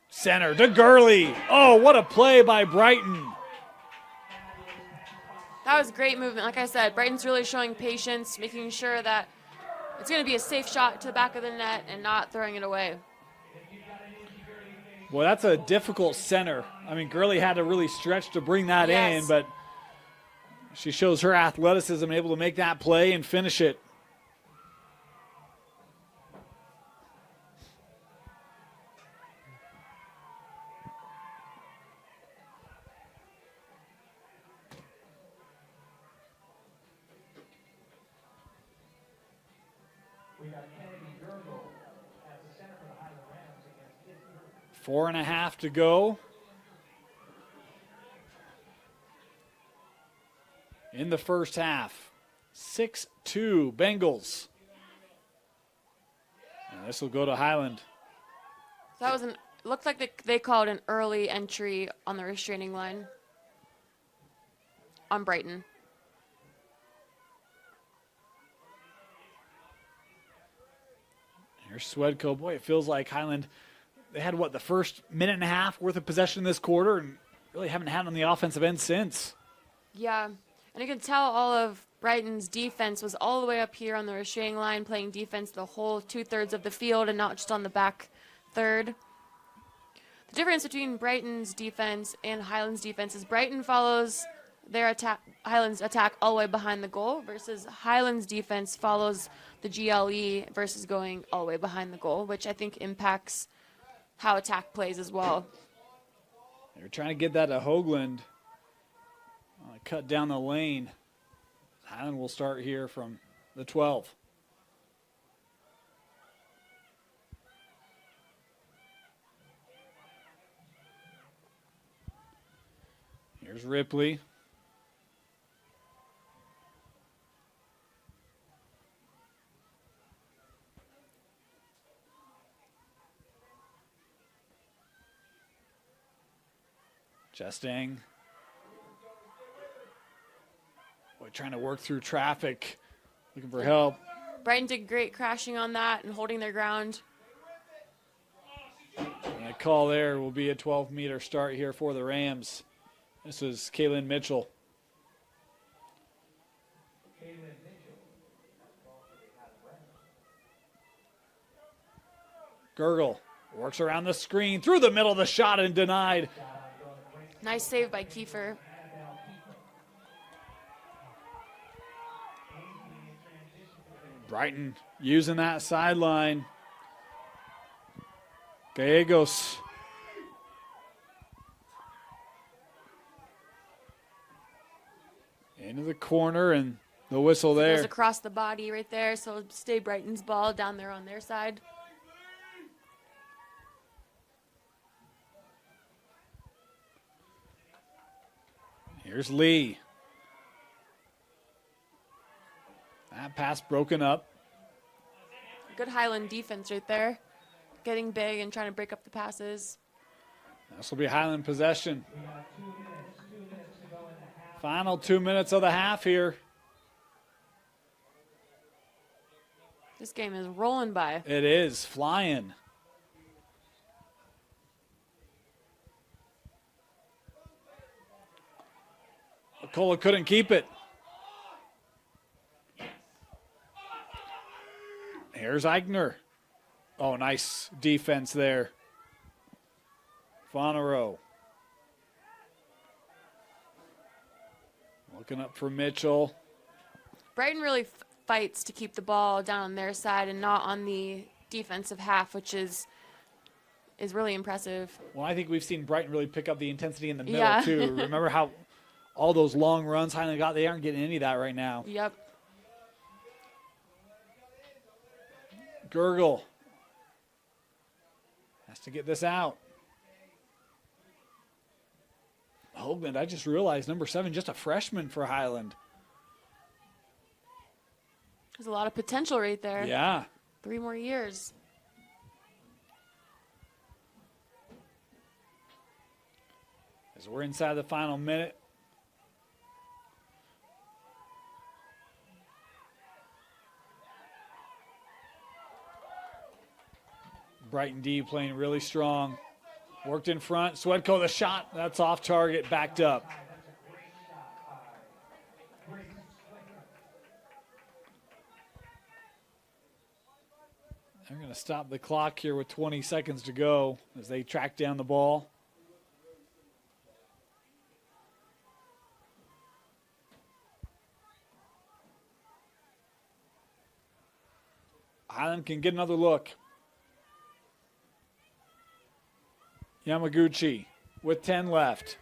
Center to Gurley. Oh, what a play by Brighton. That was great movement. Like I said, Brighton's really showing patience, making sure that it's going to be a safe shot to the back of the net and not throwing it away. Well, that's a difficult center. I mean, Gurley had to really stretch to bring that in, but she shows her athleticism, able to make that play and finish it. Four and a half to go in the first half. 6-2 Bengals. And this will go to Highland. That was looked like they called an early entry on the restraining line on Brighton. Here's Swedko. Boy, it feels like Highland, they had, the first minute and a half worth of possession this quarter and really haven't had on the offensive end since. Yeah, and you can tell all of Brighton's defense was all the way up here on the restraining line, playing defense the whole 2/3 of the field and not just on the back third. The difference between Brighton's defense and Highland's defense is Brighton follows their attack, Highland's attack all the way behind the goal, versus Highland's defense follows the GLE versus going all the way behind the goal, which I think impacts how attack plays as well. They're trying to get that to Hoagland. Cut down the lane. Highland will start here from the 12. Here's Ripley. Jesting. Boy, trying to work through traffic, looking for help. Brighton did great crashing on that and holding their ground. And a call there will be a 12-meter start here for the Rams. This is Kaylin Mitchell. Gurgle works around the screen, through the middle of the shot and denied. Nice save by Kiefer. Brighton using that sideline. Gallegos. Into the corner and the whistle there. Goes across the body right there, so it'll stay Brighton's ball down there on their side. Here's Lee. That pass broken up. Good Highland defense right there. Getting big and trying to break up the passes. This will be Highland possession. Final 2 minutes of the half here. This game is rolling by. It is flying. Cola couldn't keep it. Here's Eichner. Oh, nice defense there. Fonero. Looking up for Mitchell. Brighton really fights to keep the ball down on their side and not on the defensive half, which is really impressive. Well, I think we've seen Brighton really pick up the intensity in the middle, too. Remember how all those long runs Highland got? They aren't getting any of that right now. Yep. Gurgle has to get this out. Hoagland, I just realized, number 7, just a freshman for Highland. There's a lot of potential right there. Yeah. 3 more years. As we're inside the final minute. Brighton D playing really strong. Worked in front. Swedko the shot. That's off target. Backed up. They're going to stop the clock here with 20 seconds to go as they track down the ball. Highland can get another look. Yamaguchi with 10 left.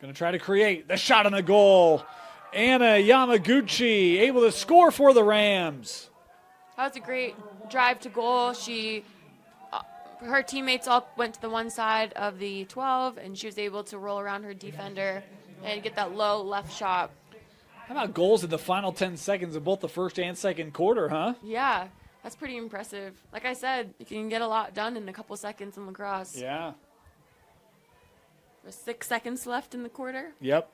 Going to try to create the shot on the goal. Anna Yamaguchi able to score for the Rams. That was a great drive to goal. Her teammates all went to the one side of the 12, and she was able to roll around her defender and get that low left shot. How about goals in the final 10 seconds of both the first and second quarter, huh? Yeah, that's pretty impressive. Like I said, you can get a lot done in a couple seconds in lacrosse. Yeah. There's 6 seconds left in the quarter. Yep.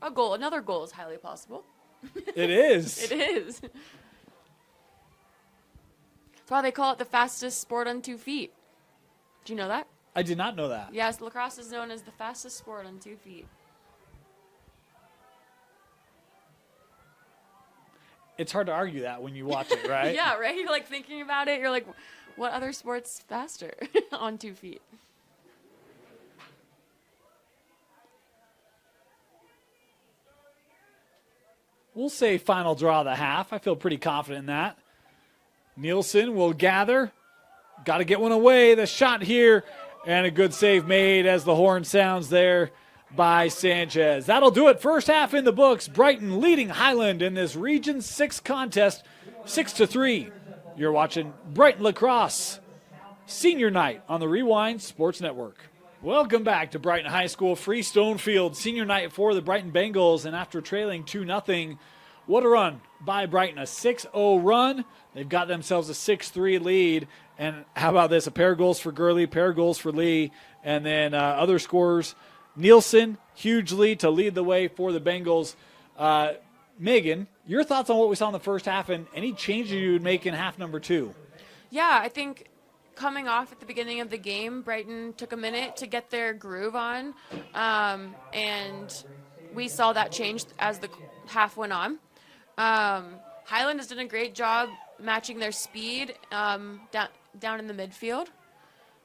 Another goal is highly possible. It is. It is. That's why they call it the fastest sport on 2 feet. Do you know that? I did not know that. Yes, lacrosse is known as the fastest sport on 2 feet. It's hard to argue that when you watch it, right? Yeah, right? You're like thinking about it. You're like, what other sport's faster on 2 feet? We'll say final draw of the half. I feel pretty confident in that. Nielsen will gather. Got to get one away. The shot here, and a good save made as the horn sounds there by Sanchez. That'll do it. First half in the books. Brighton leading Highland in this Region 6 contest, 6-3. You're watching Brighton Lacrosse Senior Night on the Rewind Sports Network. Welcome back to Brighton High School, Freestone Field, Senior Night for the Brighton Bengals, and after trailing 2-0, what a run by Brighton, a 6-0 run. They've got themselves a 6-3 lead, and how about this, a pair of goals for Gurley, pair of goals for Lee, and then other scorers, Nielsen, hugely to lead the way for the Bengals. Megan, your thoughts on what we saw in the first half and any changes you would make in half number 2? Yeah, I think coming off at the beginning of the game, Brighton took a minute to get their groove on, and we saw that change as the half went on. Highland has done a great job matching their speed down in the midfield.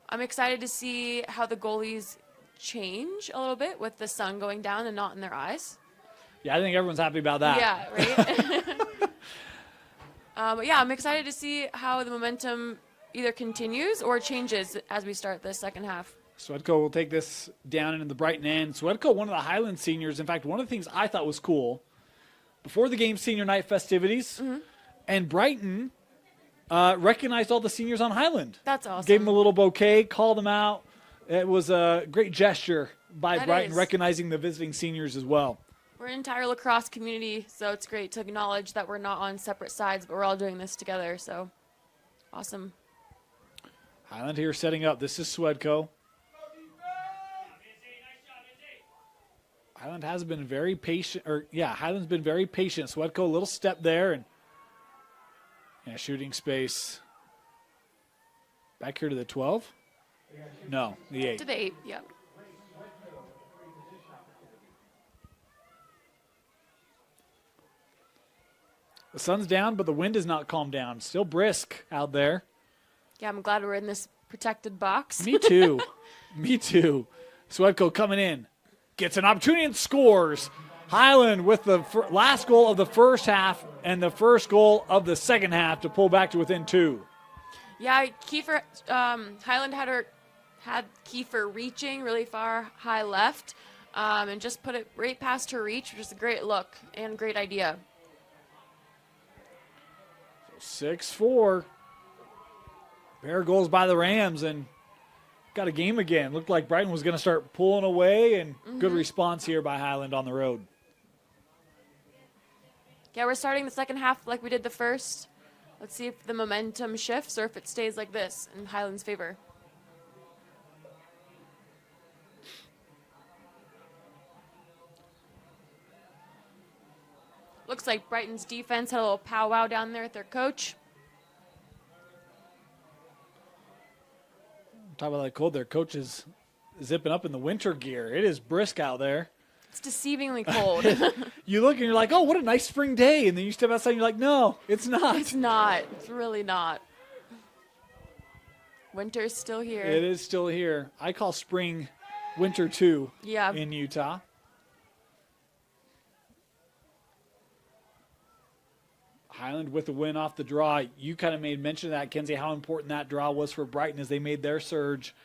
I'm excited to see how the goalies change a little bit with the sun going down and not in their eyes. Yeah, I think everyone's happy about that. Yeah, right? But yeah, I'm excited to see how the momentum either continues or changes as we start the second half. Swedko will take this down into the Brighton end. Swedko, one of the Highland seniors. In fact, one of the things I thought was cool, before the game senior night festivities, and Brighton recognized all the seniors on Highland. That's awesome. Gave them a little bouquet, called them out. It was a great gesture by Brighton, recognizing the visiting seniors as well. We're an entire lacrosse community, so it's great to acknowledge that we're not on separate sides, but we're all doing this together, so awesome. Highland here setting up. This is Swedko. Highland has been very patient, Highland's been very patient. Swedko, a little step there, and shooting space. Back here to the 12? No, the 8. To the 8, yeah. The sun's down, but the wind is not calmed down. Still brisk out there. Yeah, I'm glad we're in this protected box. Me too. Me too. Swedko coming in. Gets an opportunity and scores. Highland with the last goal of the first half and the first goal of the second half to pull back to within 2. Yeah, Kiefer, Highland had Kiefer reaching really far high left and just put it right past her reach, which is a great look and great idea. 6-4. Pair of goals by the Rams and got a game again. Looked like Brighton was going to start pulling away, and good response here by Highland on the road. Yeah, we're starting the second half like we did the first. Let's see if the momentum shifts or if it stays like this in Highland's favor. Looks like Brighton's defense had a little powwow down there with their coach. Talk about that cold there. Coach is zipping up in the winter gear. It is brisk out there. It's deceivingly cold. You look and you're like, oh, what a nice spring day. And then you step outside and you're like, no, it's not. It's not. It's really not. Winter's still here. It is still here. I call spring winter 2 in Utah. Highland with the win off the draw. You kind of made mention of that, Kenzie, how important that draw was for Brighton as they made their surge.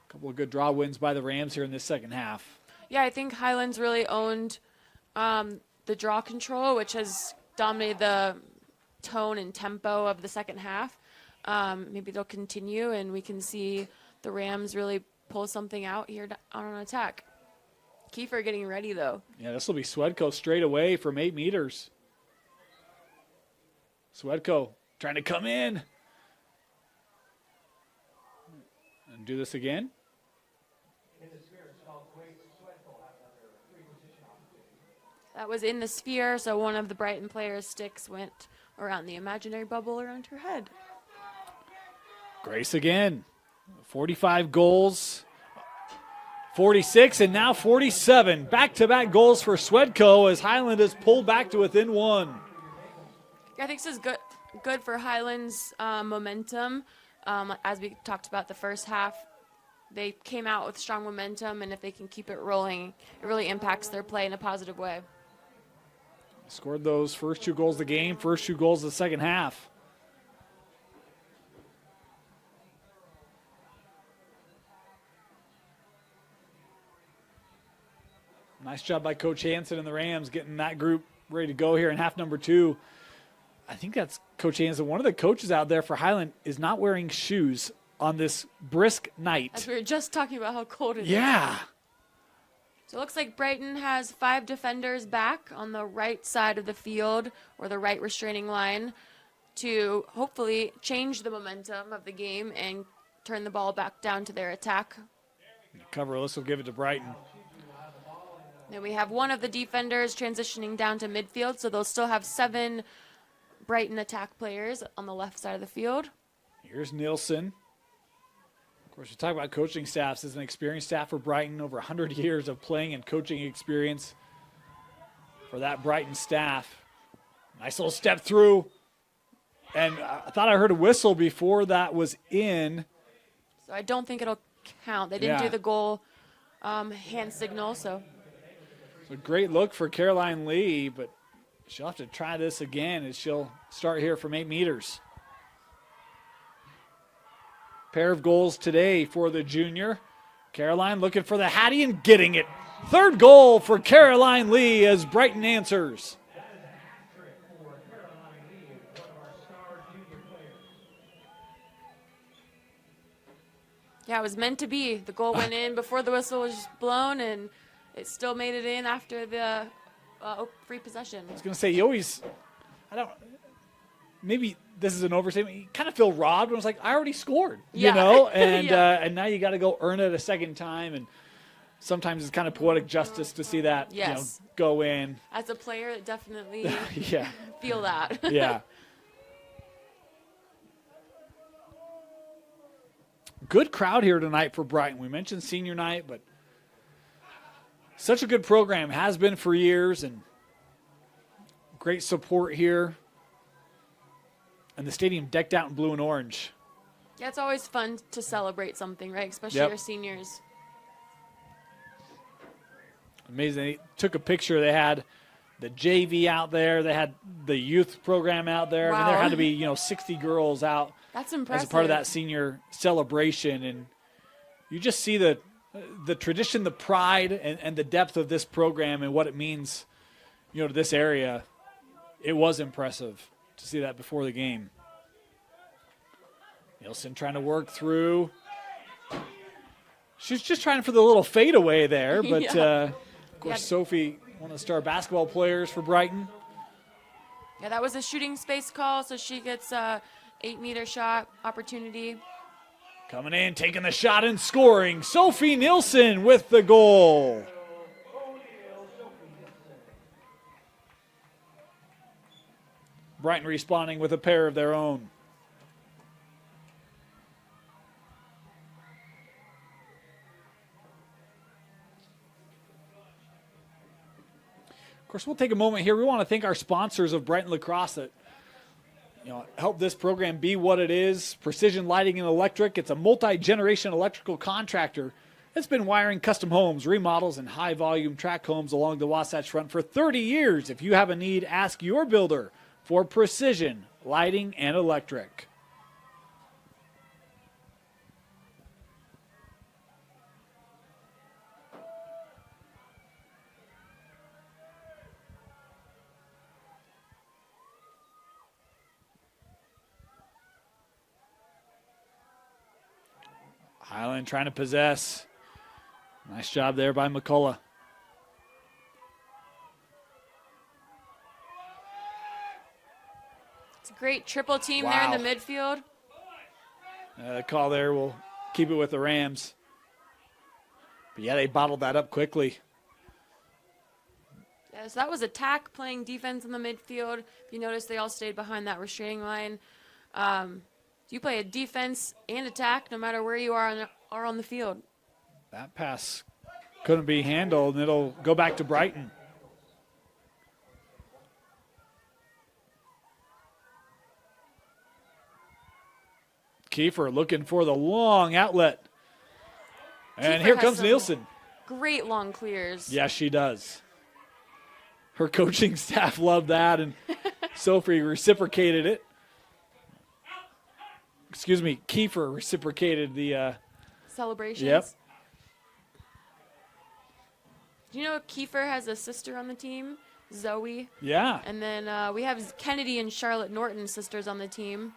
A couple of good draw wins by the Rams here in this second half. Yeah, I think Highlands really owned the draw control, which has dominated the tone and tempo of the second half. Maybe they'll continue, and we can see the Rams really pull something out here on an attack. Kiefer getting ready, though. Yeah, this will be Swedko straight away from 8 meters. Swedko trying to come in. And do this again. That was in the sphere, so one of the Brighton players' sticks went around the imaginary bubble around her head. Grace again. 45 goals. 46 and now 47. Back-to-back goals for Swedko as Highland is pulled back to within 1. Yeah, I think this is good for Highlands' momentum. As we talked about the first half, they came out with strong momentum, and if they can keep it rolling, it really impacts their play in a positive way. Scored those first 2 goals of the game, first 2 goals of the second half. Nice job by Coach Hansen and the Rams getting that group ready to go here in half number 2. I think that's Coach Hansen. One of the coaches out there for Highland is not wearing shoes on this brisk night. As we were just talking about how cold it is. Yeah. So it looks like Brighton has 5 defenders back on the right side of the field, or the right restraining line, to hopefully change the momentum of the game and turn the ball back down to their attack. Coverless will give it to Brighton. Then we have one of the defenders transitioning down to midfield, so they'll still have 7 Brighton attack players on the left side of the field. Here's Nielsen. Of course, we talk about coaching staffs. As an experienced staff for Brighton, over 100 years of playing and coaching experience for that Brighton staff. Nice little step through. And I thought I heard a whistle before that was in. So I don't think it'll count. They didn't do the goal hand signal, so. It's a great look for Caroline Lee, but she'll have to try this again as she'll start here from 8 meters. Pair of goals today for the junior. Caroline looking for the Hattie and getting it. 3rd goal for Caroline Lee as Brighton answers. Yeah, it was meant to be. The goal went in before the whistle was blown, and it still made it in after the free possession. I was going to say, you always, maybe this is an overstatement, you kind of feel robbed when it's like, I already scored, you know? And and now you got to go earn it a second time, and sometimes it's kind of poetic justice to see that go in. As a player, definitely yeah. feel that. Yeah. Good crowd here tonight for Brighton. We mentioned senior night, but such a good program, has been for years, and great support here. And the stadium decked out in blue and orange. Yeah, it's always fun to celebrate something, right? Especially our seniors. Amazing. They took a picture. They had the JV out there. They had the youth program out there. Wow. I mean, there had to be, 60 girls out. That's impressive. As a part of that senior celebration. And you just see the tradition, the pride, and the depth of this program and what it means, to this area. It was impressive to see that before the game. Nielsen trying to work through. She's just trying for the little fadeaway there, but of course Sophie, one of the star basketball players for Brighton. Yeah, that was a shooting space call, so she gets a 8-meter shot opportunity. Coming in, taking the shot and scoring. Sophie Nielsen with the goal. Brighton responding with a pair of their own. course, we'll take a moment here. We want to thank our sponsors of Brighton Lacrosse that help this program be what it is. Precision Lighting and Electric. It's a multi-generation electrical contractor that's been wiring custom homes, remodels, and high-volume track homes along the Wasatch Front for 30 years. If you have a need, ask your builder for Precision Lighting and Electric. Highland trying to possess. Nice job there by McCullough. It's a great triple team there in the midfield. The call there will keep it with the Rams. But yeah, they bottled that up quickly. Yeah, so that was attack playing defense in the midfield. If you notice, they all stayed behind that restraining line. You play a defense and attack no matter where you are on the field. That pass couldn't be handled, and it'll go back to Brighton. Kiefer looking for the long outlet. And Kiefer here comes Nielsen. Great long clears. Yes, she does. Her coaching staff loved that, and Sophie reciprocated it. Excuse me, Kiefer reciprocated the celebrations. Yep. Do you know Kiefer has a sister on the team, Zoe? Yeah. And then we have Kennedy and Charlotte Norton sisters on the team.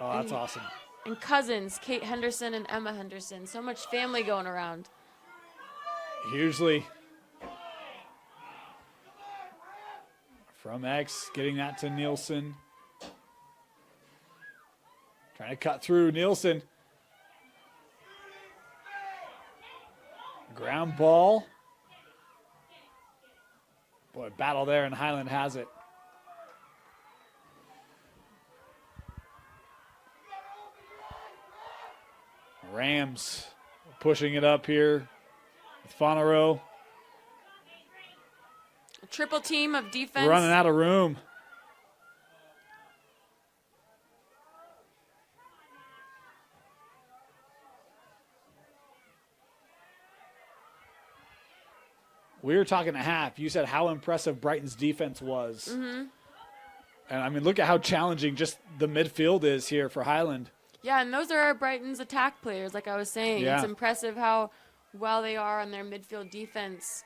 Oh, that's awesome. And cousins, Kate Henderson and Emma Henderson. So much family going around. Hugely from X, getting that to Nielsen. Trying to cut through Nielsen. Ground ball. Boy, battle there, and Highland has it. Rams pushing it up here with Fonero. A triple team of defense. Running out of room. We were talking at half. You said how impressive Brighton's defense was. Mm-hmm. And, I mean, look at how challenging just the midfield is here for Highland. Yeah, and those are Brighton's attack players, like I was saying. Yeah. It's impressive how well they are on their midfield defense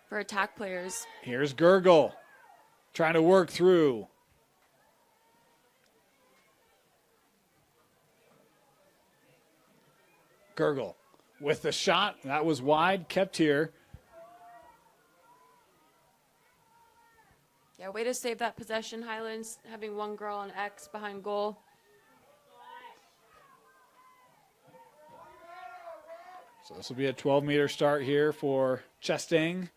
for attack players. Here's Gurgle trying to work through. Gurgle with the shot. That was wide, kept here. Yeah, way to save that possession, Highlands, having one girl on X behind goal. So this will be a 12-meter start here for Chesting.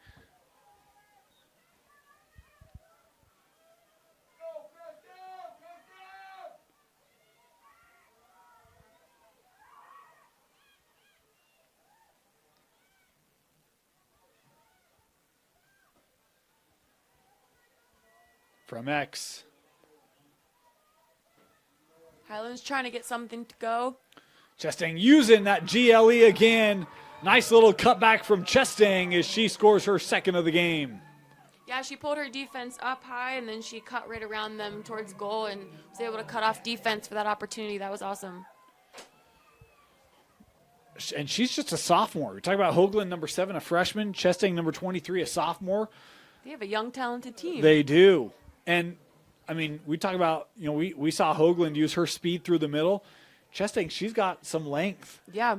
From X. Highlands trying to get something to go. Chesting using that GLE again. Nice little cutback from Chesting as she scores her second of the game. Yeah, she pulled her defense up high, and then she cut right around them towards goal and was able to cut off defense for that opportunity. That was awesome. And she's just a sophomore. We're talking about Hoagland, number 7, a freshman. Chesting, number 23, a sophomore. They have a young, talented team. They do. And, I mean, we talk about, we saw Hoagland use her speed through the middle. Chesting, she's got some length. Yeah.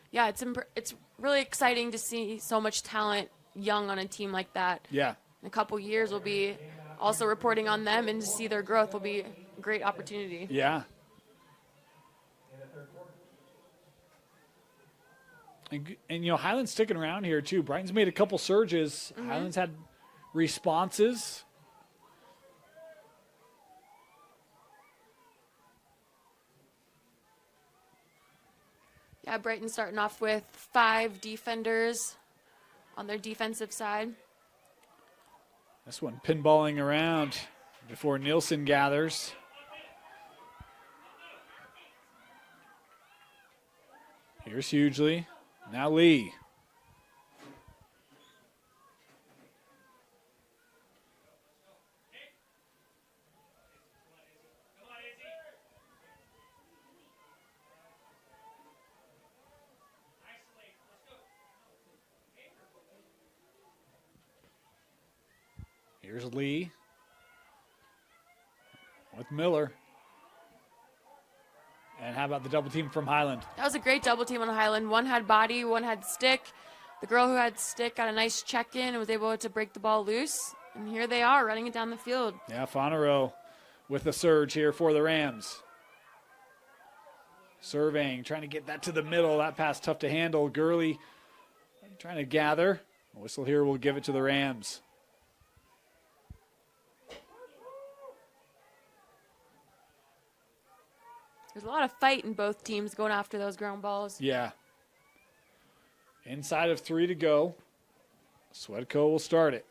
Yeah, it's really exciting to see so much talent young on a team like that. Yeah. In a couple years, we'll be also reporting on them, and to see their growth will be a great opportunity. Yeah. And Highland's sticking around here, too. Brighton's made a couple surges. Mm-hmm. Highland's had responses. Yeah, Brighton starting off with 5 defenders on their defensive side. This one pinballing around before Nielsen gathers. Here's Hughley. Now Lee. Here's Lee with Miller. And how about the double team from Highland? That was a great double team on Highland. One had body, one had stick. The girl who had stick got a nice check-in and was able to break the ball loose. And here they are running it down the field. Yeah, Fonero with the surge here for the Rams. Surveying, trying to get that to the middle. That pass tough to handle. Gurley trying to gather. A whistle here will give it to the Rams. There's a lot of fight in both teams going after those ground balls. Yeah. Inside of 3 to go. Swedco will start it.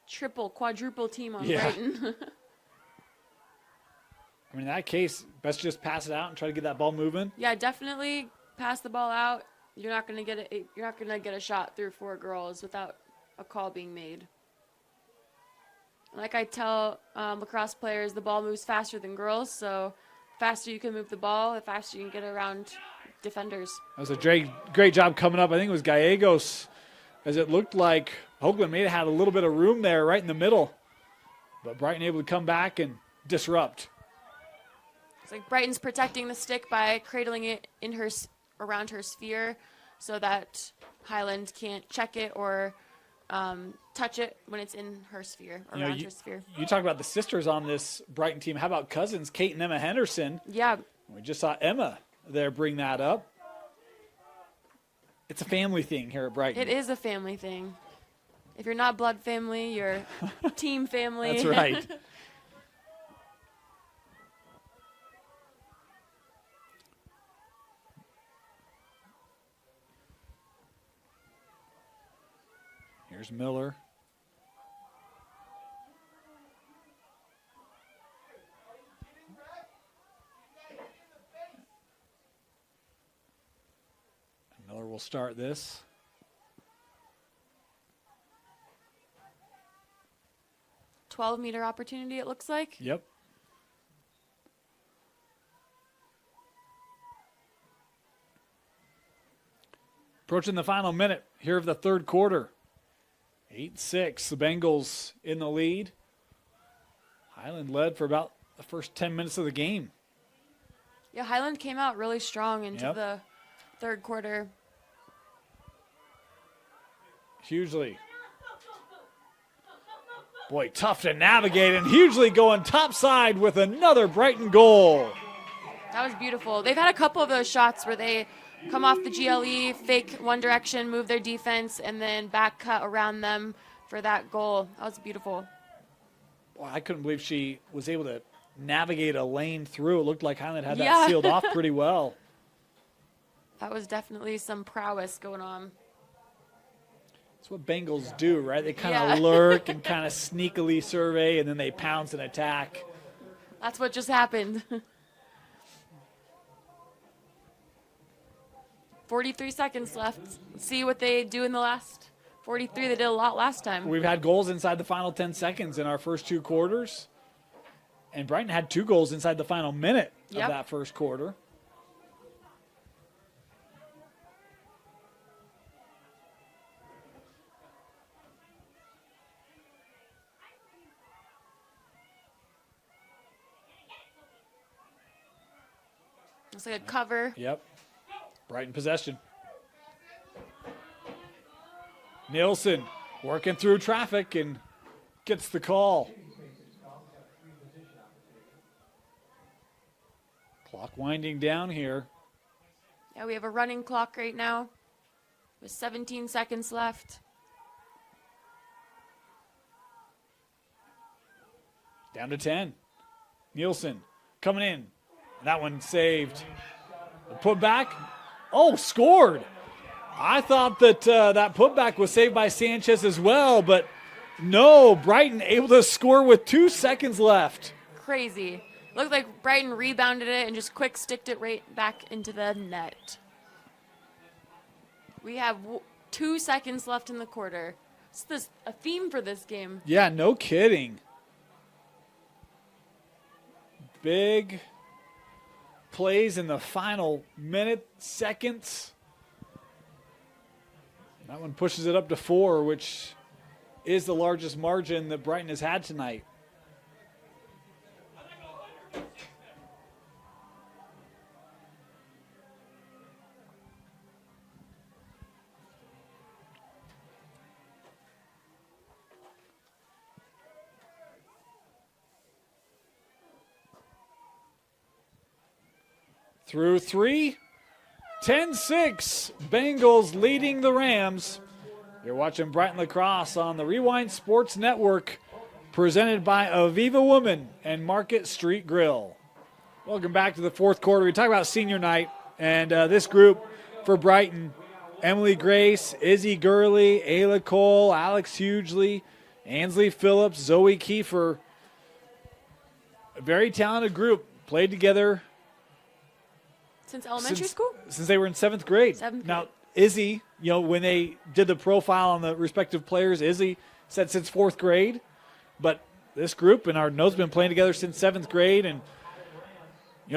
Triple, quadruple team on Yeah. Brighton. I mean, in that case, best just pass it out and try to get that ball moving. Yeah, definitely pass the ball out. You're not gonna get it. You're not gonna get a shot through 4 girls without a call being made. Like I tell lacrosse players, the ball moves faster than girls, so faster you can move the ball, the faster you can get around defenders. That was a great job coming up. I think it was Gallegos, as it looked like Hoagland may have had a little bit of room there right in the middle. But Brighton able to come back and disrupt. It's like Brighton's protecting the stick by cradling it in her around her sphere so that Highland can't check it or touch it when it's in her sphere, around her sphere. You talk about the sisters on this Brighton team. How about cousins, Kate and Emma Henderson? Yeah. We just saw Emma there bring that up. It's a family thing here at Brighton. It is a family thing. If you're not blood family, you're team family. That's right. Here's Miller. Miller will start this. A 12-meter opportunity, it looks like. Yep. Approaching the final minute here of the third quarter. 8-6, the Bengals in the lead. Highland led for about the first 10 minutes of the game. Yeah, Highland came out really strong into the third quarter. Hughley. Boy, tough to navigate, and Hughley going topside with another Brighton goal. That was beautiful. They've had a couple of those shots where they come off the GLE, fake one direction, move their defense, and then back cut around them for that goal. That was beautiful. Well, I couldn't believe she was able to navigate a lane through. It looked like Highland had that sealed off pretty well. That was definitely some prowess going on. That's what Bengals do, right? They kind of lurk and kind of sneakily survey, and then they pounce and attack. That's what just happened. 43 seconds left. Let's see what they do in the last 43. They did a lot last time. We've had goals inside the final 10 seconds in our first 2 quarters. And Brighton had 2 goals inside the final minute of that first quarter. It's like a cover. Yep. Brighton possession. Nielsen working through traffic and gets the call. Clock winding down here. Yeah, we have a running clock right now with 17 seconds left. Down to 10. Nielsen coming in. That one saved. Put back. Oh, scored. I thought that that putback was saved by Sanchez as well, but no, Brighton able to score with 2 seconds left. Crazy. Looked like Brighton rebounded it and just quick sticked it right back into the net. We have 2 seconds left in the quarter. It's this a theme for this game. Yeah, no kidding. Big plays in the final minute, seconds. That one pushes it up to 4, which is the largest margin that Brighton has had tonight. Through 3, 10-6, Bengals leading the Rams. You're watching Brighton Lacrosse on the Rewind Sports Network, presented by Aviva Woman and Market Street Grill. Welcome back to the fourth quarter. We talk about senior night, and this group for Brighton: Emily Grace, Izzy Gurley, Ayla Cole, Alex Hughley, Ansley Phillips, Zoe Kiefer. A very talented group, played together Since elementary school? since they were in 7th grade. Now, Izzy, when they did the profile on the respective players, Izzy said since 4th grade. But this group in our notes have been playing together since 7th grade. And,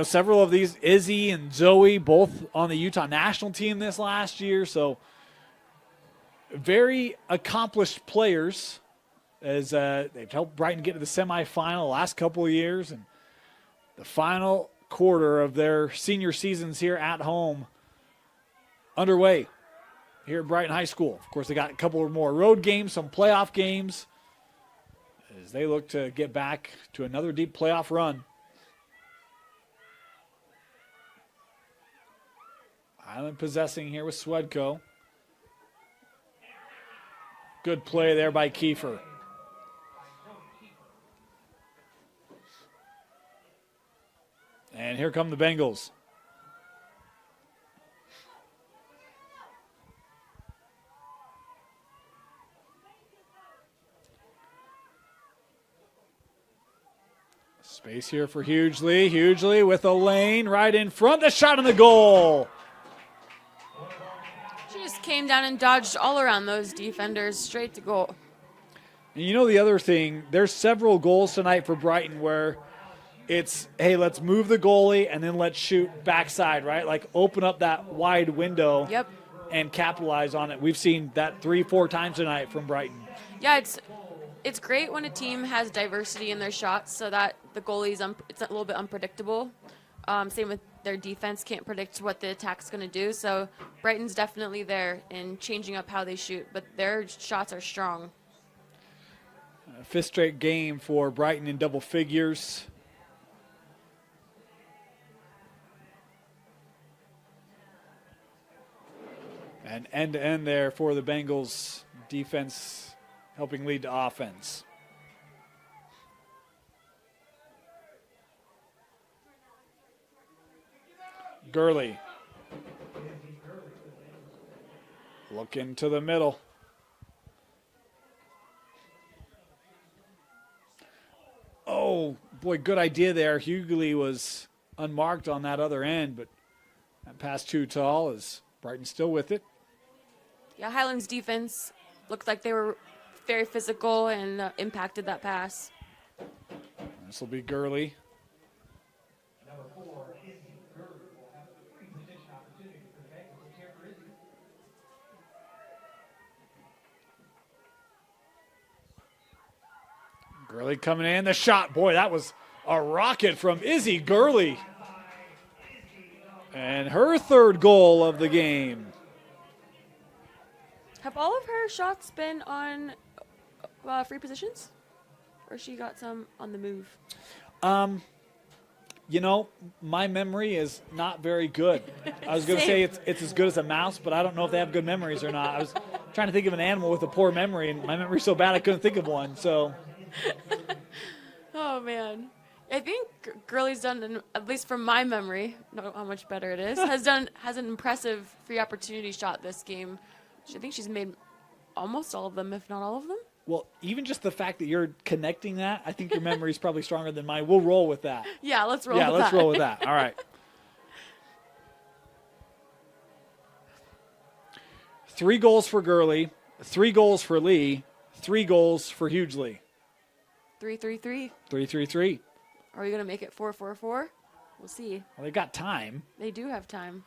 several of these, Izzy and Zoe, both on the Utah national team this last year. So, very accomplished players as they've helped Brighton get to the semifinal the last couple of years. And the final quarter of their senior seasons here at home underway here at Brighton High School. Of course, they got a couple of more road games, some playoff games, as they look to get back to another deep playoff run. Highland possessing here with Swedko. Good play there by Kiefer. And here come the Bengals. Space here for Hughley. Hughley with a lane right in front. The shot on the goal. She just came down and dodged all around those defenders straight to goal. And the other thing, there's several goals tonight for Brighton where it's, hey, let's move the goalie and then let's shoot backside, right? Like open up that wide window and capitalize on it. We've seen that 3-4 times tonight from Brighton. Yeah, it's great when a team has diversity in their shots so that the goalie's it's a little bit unpredictable. Same with their defense, can't predict what the attack's going to do. So Brighton's definitely there in changing up how they shoot, but their shots are strong. 5th straight game for Brighton in double figures. And end-to-end there for the Bengals defense, helping lead to offense. Gurley. Looking to the middle. Oh, boy, good idea there. Hughley was unmarked on that other end, but that pass too tall as Brighton still with it. Yeah, Highland's defense looked like they were very physical and impacted that pass. This will be Gurley. Gurley coming in. The shot. Boy, that was a rocket from Izzy Gurley. And her 3rd goal of the game. Have all of her shots been on free positions? Or she got some on the move? My memory is not very good. I was going to say it's as good as a mouse, but I don't know if they have good memories or not. I was trying to think of an animal with a poor memory, and my memory's so bad I couldn't think of one. So, oh, man. I think Gurley's done, at least from my memory, know how much better it is, has an impressive free opportunity shot this game. I think she's made almost all of them, if not all of them. Well, even just the fact that you're connecting that, I think your memory is probably stronger than mine. We'll roll with that. Yeah, let's roll with that. Yeah, let's roll with that. All right. 3 goals for Gurley, 3 goals for Lee, 3 goals for Hughley. 3-3-3. 3-3-3. Are we going to make it 4-4-4? We'll see. Well, they got time. They do have time.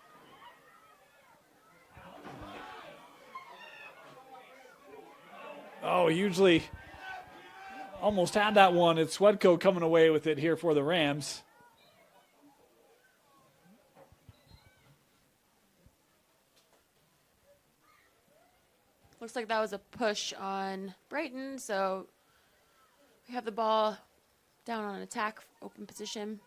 Oh, Hughley almost had that one. It's Swedko coming away with it here for the Rams. Looks like that was a push on Brighton, so we have the ball down on attack, open position.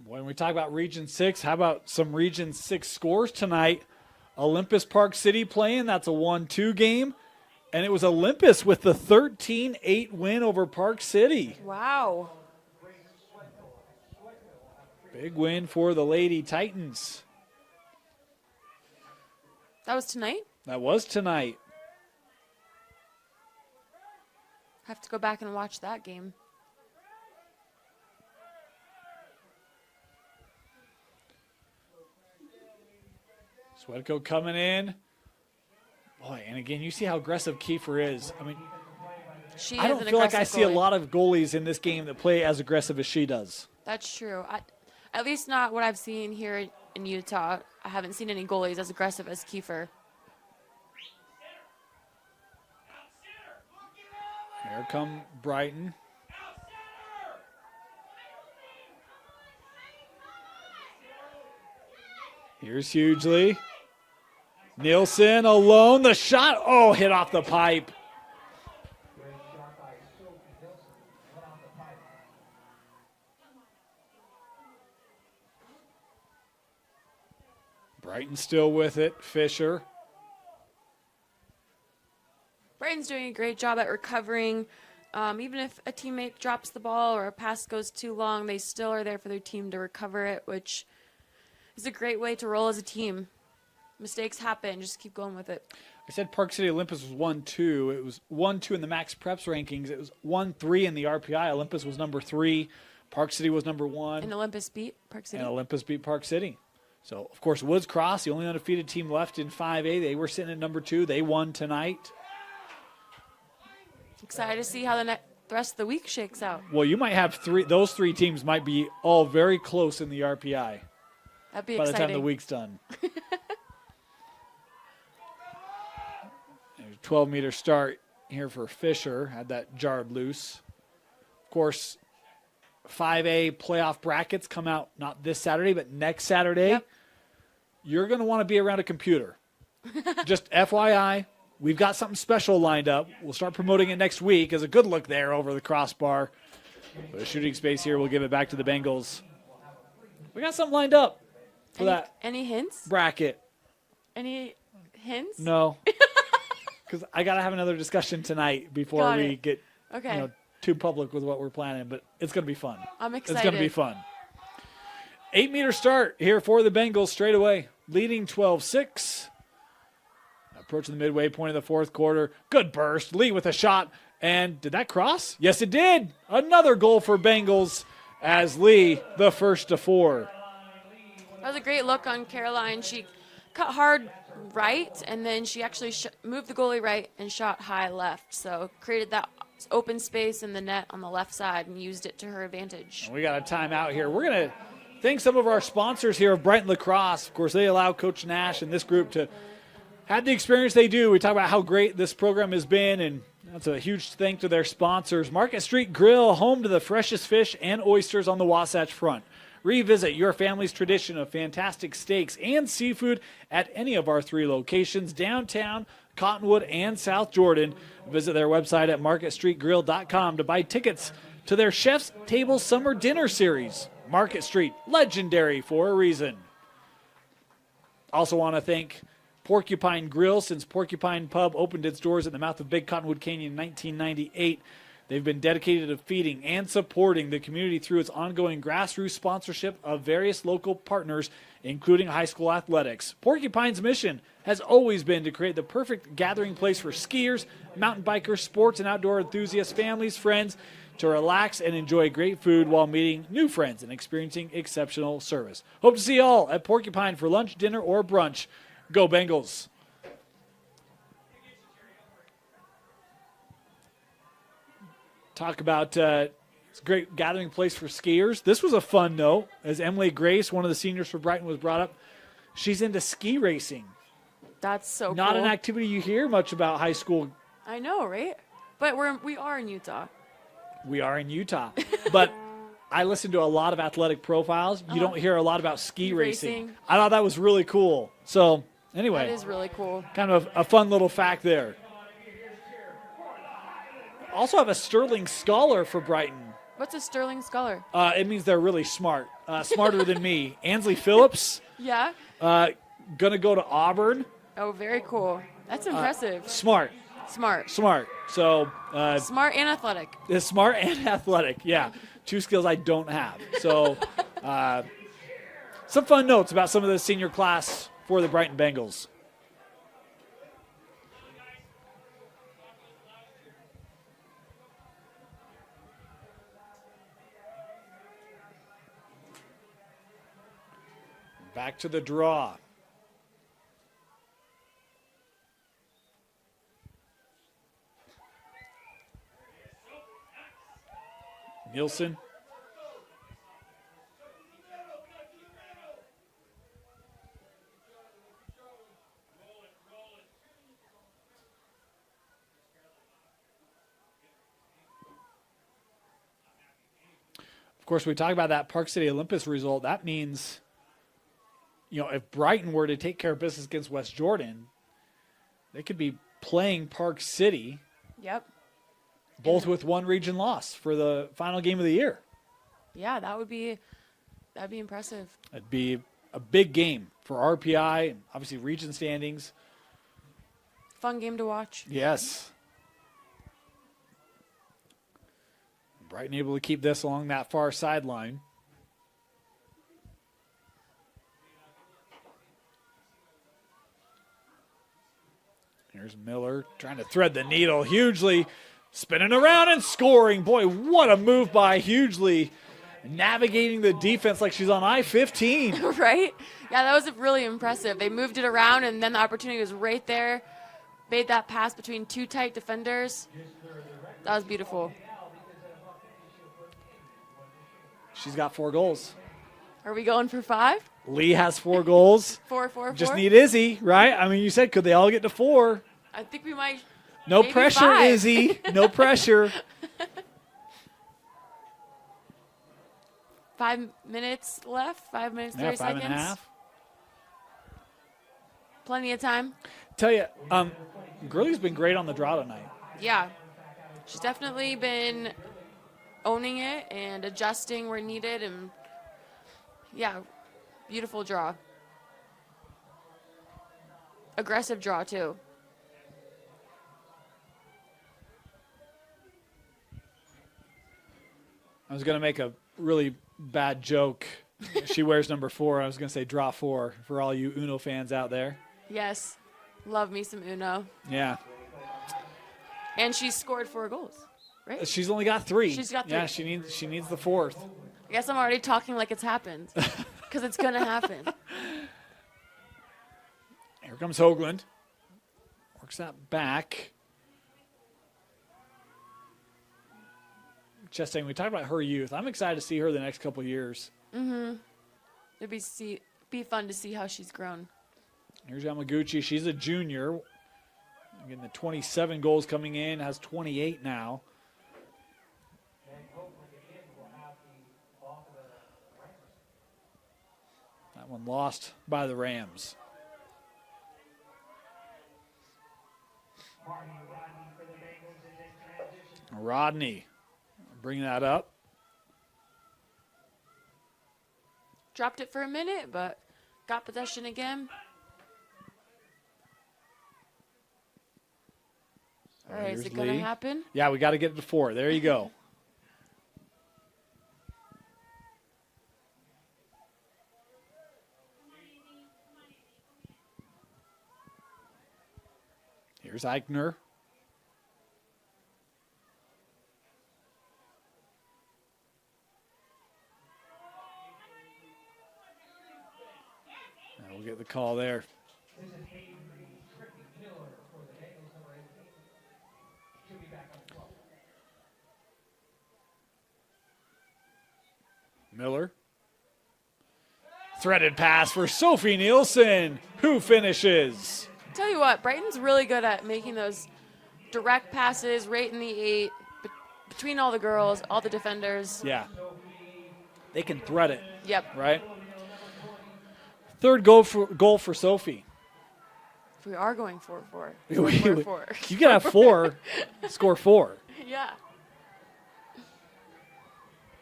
When we talk about Region 6, how about some Region 6 scores tonight? Olympus Park City playing. That's a 1-2 game. And it was Olympus with the 13-8 win over Park City. Wow. Big win for the Lady Titans. That was tonight? That was tonight. Have to go back and watch that game. Swedko coming in. Boy, and again, you see how aggressive Kiefer is. I mean, She I is don't an feel like I aggressive see a goalie. lot of goalies in this game that play as aggressive as she does. That's true. At least not what I've seen here in Utah. I haven't seen any goalies as aggressive as Kiefer. Here come Brighton. Here's Hughley. Nielsen alone. The shot. Oh, hit off the pipe. Brighton still with it. Fisher. Brighton's doing a great job at recovering. Even if a teammate drops the ball or a pass goes too long, they still are there for their team to recover it, which is a great way to roll as a team. Mistakes happen. Just keep going with it. I said Park City Olympus was 1-2. It was 1-2 in the Max Preps rankings. It was 1-3 in the RPI. Olympus was number 3. Park City was number 1. And Olympus beat Park City. And Olympus beat Park City. So, of course, Woods Cross, the only undefeated team left in 5A. They were sitting at number 2. They won tonight. Excited to see how the rest of the week shakes out. Well, you might have 3. Those 3 teams might be all very close in the RPI That'd be by the exciting. time the week's done. 12-meter start here for Fisher. Had that jarred loose. Of course, 5A playoff brackets come out not this Saturday, but next Saturday. Yep. You're going to want to be around a computer. Just FYI, we've got something special lined up. We'll start promoting it next week as a good look there over the crossbar. But a shooting space here, we'll give it back to the Bengals. We got something lined up for that Any hints? bracket. Any hints? No. Because I got to have another discussion tonight before Got we it. get Okay. too public with what we're planning. But it's going to be fun. I'm It's excited. going to be fun. 8-meter start here for the Bengals straight away. Leading 12-6. Approaching the midway point of the fourth quarter. Good burst. Lee with a shot. And did that cross? Yes, it did. Another goal for Bengals as Lee, the first to 4. That was a great look on Caroline. She cut hard right, and then she actually moved the goalie right and shot high left. So created that open space in the net on the left side and used it to her advantage. We got a timeout here. We're going to thank some of our sponsors here of Brighton Lacrosse. Of course, they allow Coach Nash and this group to have the experience they do. We talk about how great this program has been, and that's a huge thank to their sponsors. Market Street Grill, home to the freshest fish and oysters on the Wasatch Front. Revisit your family's tradition of fantastic steaks and seafood at any of our 3 locations, downtown, Cottonwood, and South Jordan. Visit their website at marketstreetgrill.com to buy tickets to their Chef's Table Summer Dinner Series. Market Street, legendary for a reason. Also want to thank Porcupine Grill, since Porcupine Pub opened its doors at the mouth of Big Cottonwood Canyon in 1998. They've been dedicated to feeding and supporting the community through its ongoing grassroots sponsorship of various local partners, including high school athletics. Porcupine's mission has always been to create the perfect gathering place for skiers, mountain bikers, sports and outdoor enthusiasts, families, friends, to relax and enjoy great food while meeting new friends and experiencing exceptional service. Hope to see you all at Porcupine for lunch, dinner, or brunch. Go Bengals. Talk about it's a great gathering place for skiers. This was a fun note, as Emily Grace, one of the seniors for Brighton, was brought up. She's into ski racing. That's so Not cool. an activity you hear much about high school. I know, right? But we are in Utah. We are in Utah. But I listen to a lot of athletic profiles. You don't hear a lot about ski racing. I thought that was really cool. So anyway. That is really cool. Kind of a fun little fact there. Also have a Sterling Scholar for Brighton. What's a Sterling Scholar? It means they're really smart. Smarter than me. Ansley Phillips. Yeah. Going to go to Auburn. Oh, very cool. That's impressive. Smart. Smart. So Smart and athletic. is smart and athletic. Yeah. Two skills I don't have. So some fun notes about some of the senior class for the Brighton Bengals. Back to the draw. Nielsen. Of course, we talk about that Park City Olympus result. That means, if Brighton were to take care of business against West Jordan, they could be playing Park City. Yep. Both with one region loss for the final game of the year. Yeah, that'd be impressive. It'd be a big game for RPI and obviously region standings. Fun game to watch. Yes. Brighton able to keep this along that far sideline. Here's Miller trying to thread the needle hugely. Spinning around and scoring. Boy, what a move by Hughley. Navigating the defense like she's on I-15. Right? Yeah, that was really impressive. They moved it around, and then the opportunity was right there. Made that pass between two tight defenders. That was beautiful. She's got 4 goals. Are we going for 5? Lee has 4 goals. 4. Just need Izzy, right? I mean, you said, could they all get to 4? I think we might. No maybe pressure, 5. Izzy. No pressure. 5 minutes left. 5 minutes, 30 5 seconds. and a half. Plenty of time. Tell you, Gurley's been great on the draw tonight. Yeah. She's definitely been owning it and adjusting where needed. And, yeah, beautiful draw. Aggressive draw, too. I was going to make a really bad joke. She wears number 4. I was going to say draw 4 for all you Uno fans out there. Yes. Love me some Uno. Yeah. And she's scored 4 goals, right? She's only got 3. She's got 3. Yeah, she needs the 4th. I guess I'm already talking like it's happened because it's going to happen. Here comes Hoagland. Works that back. Chastain, we talked about her youth. I'm excited to see her the next couple of years. Mm-hmm. It'd be fun to see how she's grown. Here's Yamaguchi. She's a junior. Getting the 27 goals coming in. Has 28 now. That one lost by the Rams. Rodney. Bring that up. Dropped it for a minute, but got possession again. All right, is Here's it going to Lee. happen? Yeah, we got to get to 4. There you go. Here's Eichner. And we'll get the call there. Miller. Threaded pass for Sophie Nielsen, who finishes. Tell you what, Brighton's really good at making those direct passes right in the 8 between all the girls, all the defenders. Yeah. They can thread it, Yep. right? Third goal for Sophie. If we are going 4-4. You 4-4. can have 4, score 4 Yeah.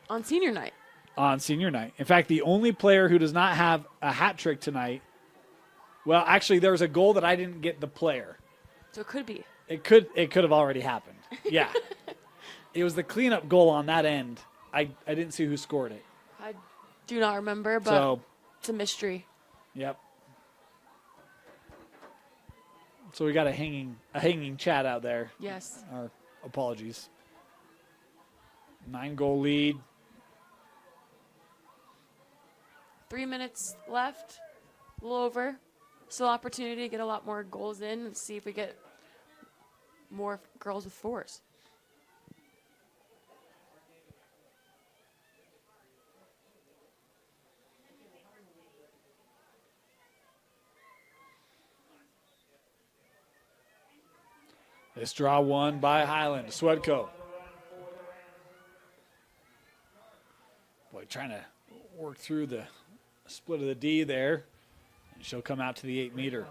On senior night. on senior night. In fact, the only player who does not have a hat trick tonight, well, actually, there was a goal that I didn't get the player. So it could be. It could have already happened. Yeah. It was the cleanup goal on that end. I didn't see who scored it. I do not remember, but So, it's a mystery. yep. So we got a hanging chat out there. Yes. Our apologies. 9-goal lead. 3 minutes left. A little over. Still opportunity to get a lot more goals in and see if we get more girls with 4s. This draw won by Highland. Swedko. Boy, trying to work through the split of the D there. And she'll come out to the 8-meter.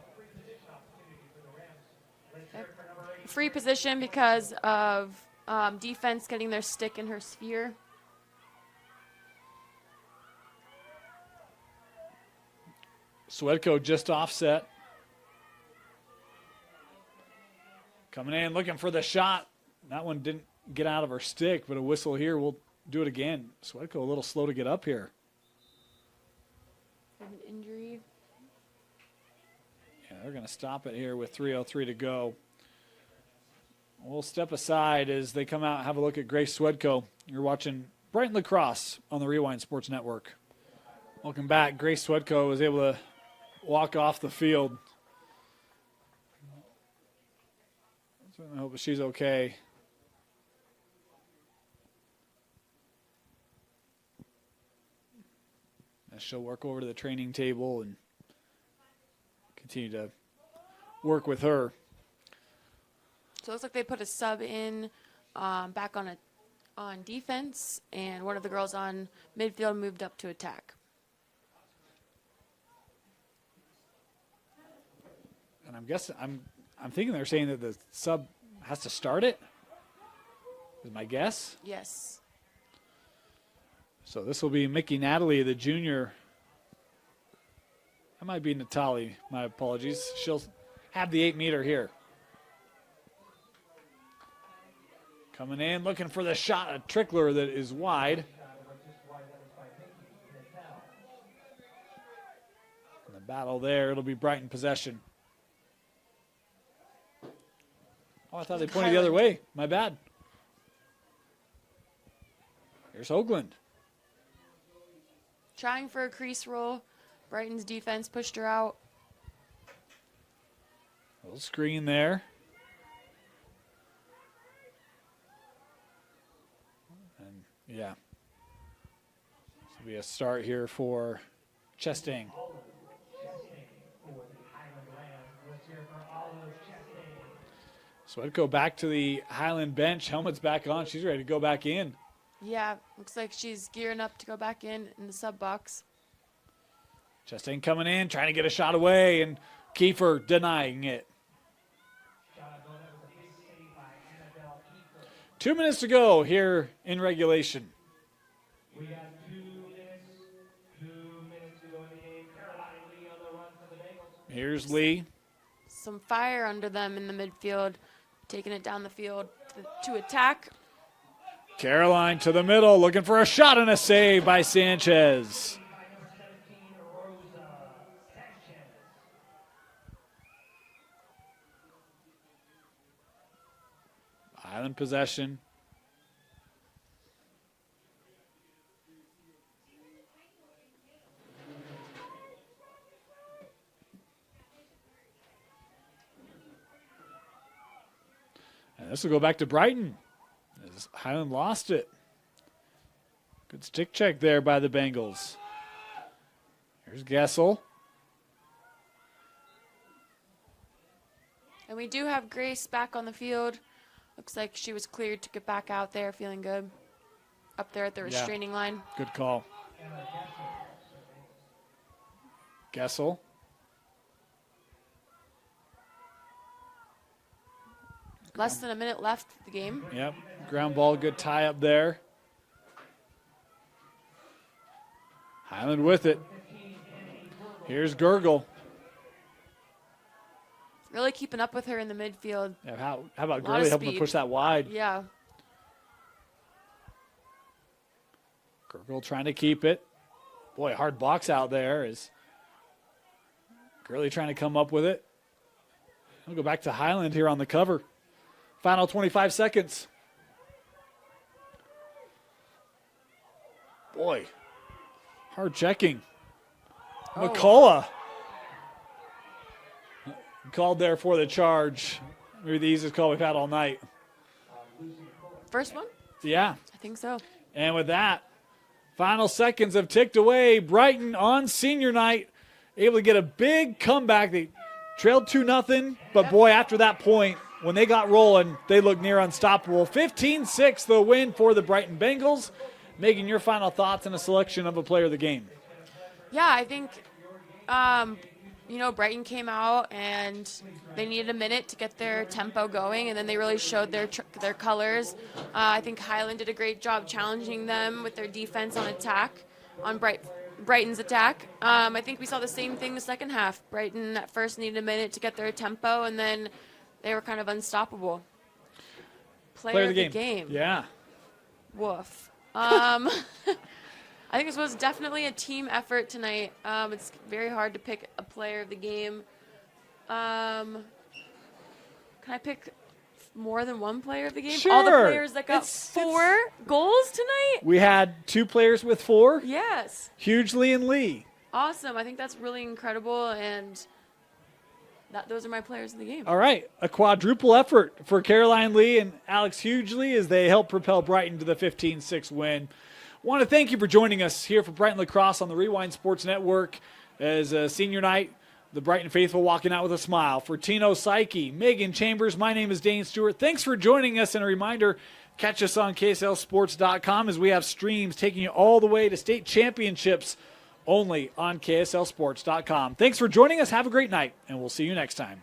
Free position because of defense getting their stick in her sphere. Swedko just offset. Coming in, looking for the shot. That one didn't get out of her stick, but a whistle here will do it again. Swedko a little slow to get up here. An injury. Yeah, they're going to stop it here with 3:03 to go. We'll step aside as they come out and have a look at Grace Swedko. You're watching Brighton Lacrosse on the Rewind Sports Network. Welcome back. Grace Swedko was able to walk off the field. I hope she's okay. And she'll work over to the training table and continue to work with her. So it looks like they put a sub in back on defense, and one of the girls on midfield moved up to attack. And I'm thinking they're saying that the sub has to start it. Is my guess. Yes. So this will be Mickey Natalie, the junior. That might be Natalie. My apologies. She'll have the 8-meter here. Coming in, looking for the shot, a trickler that is wide. In the battle there, it'll be Brighton possession. Oh, I thought they pointed the other way. My bad. Here's Hoagland. Trying for a crease roll. Brighton's defense pushed her out. A little screen there. And yeah. This will be a start here for Chastain. Swedko back to the Highland bench. Helmet's back on. She's ready to go back in. Yeah, looks like she's gearing up to go back in the sub box. Chastain coming in, trying to get a shot away, and Kiefer denying it. 2 minutes to go here in regulation. We got 2 minutes. 2 minutes to go in the game. Caroline Lee on the run for the Bengals. Here's Lee. Some fire under them in the midfield. taking it down the field to attack. Caroline to the middle, looking for a shot and a save by Sanchez. Highland possession. And this will go back to Brighton as Highland lost it. Good stick check there by the Bengals. Here's Gessel. And we do have Grace back on the field. Looks like she was cleared to get back out there, feeling good. Up there at the restraining line. Good call. Gessel. Less than a minute left of the game. Yep. Ground ball, good tie up there. Highland with it. Here's Gurgle. Really keeping up with her in the midfield. Yeah, how about Gurley helping to push that wide? Yeah. Gurgle trying to keep it. Boy, hard box out there is Gurley trying to come up with it. We'll go back to Highland here on the cover. Final 25 seconds. Boy, hard checking. McCullough called there for the charge. Maybe the easiest call we've had all night. First one? Yeah. I think so. And with that, final seconds have ticked away. Brighton on senior night, able to get a big comeback. They trailed 2-0, but boy, after that point, when they got rolling, they looked near unstoppable. 15-6, the win for the Brighton Bengals. Megan, your final thoughts and a selection of a player of the game. Yeah, I think, Brighton came out and they needed a minute to get their tempo going, and then they really showed their colors. I think Highland did a great job challenging them with their defense on attack, on Brighton's attack. I think we saw the same thing the second half. Brighton at first needed a minute to get their tempo, and then they were kind of unstoppable. Player of the game. Yeah. Woof. I think this was definitely a team effort tonight. It's very hard to pick a player of the game. Can I pick more than one player of the game? Sure. All the players that got 4 goals tonight? We had 2 players with 4. Yes. Hughley and Lee. Awesome. I think that's really incredible, and those are my players of the game. All right, a quadruple effort for Caroline Lee and Alex Hughley as they help propel Brighton to the 15-6 win. Want to thank you for joining us here for Brighton Lacrosse on the Rewind Sports Network as a senior night. The Brighton faithful walking out with a smile. For Tino Psyche, Megan Chambers, my name is Dane Stewart. Thanks for joining us, and a reminder, catch us on KSLSports.com as we have streams taking you all the way to state championships only on KSLSports.com. Thanks for joining us. Have a great night, and we'll see you next time.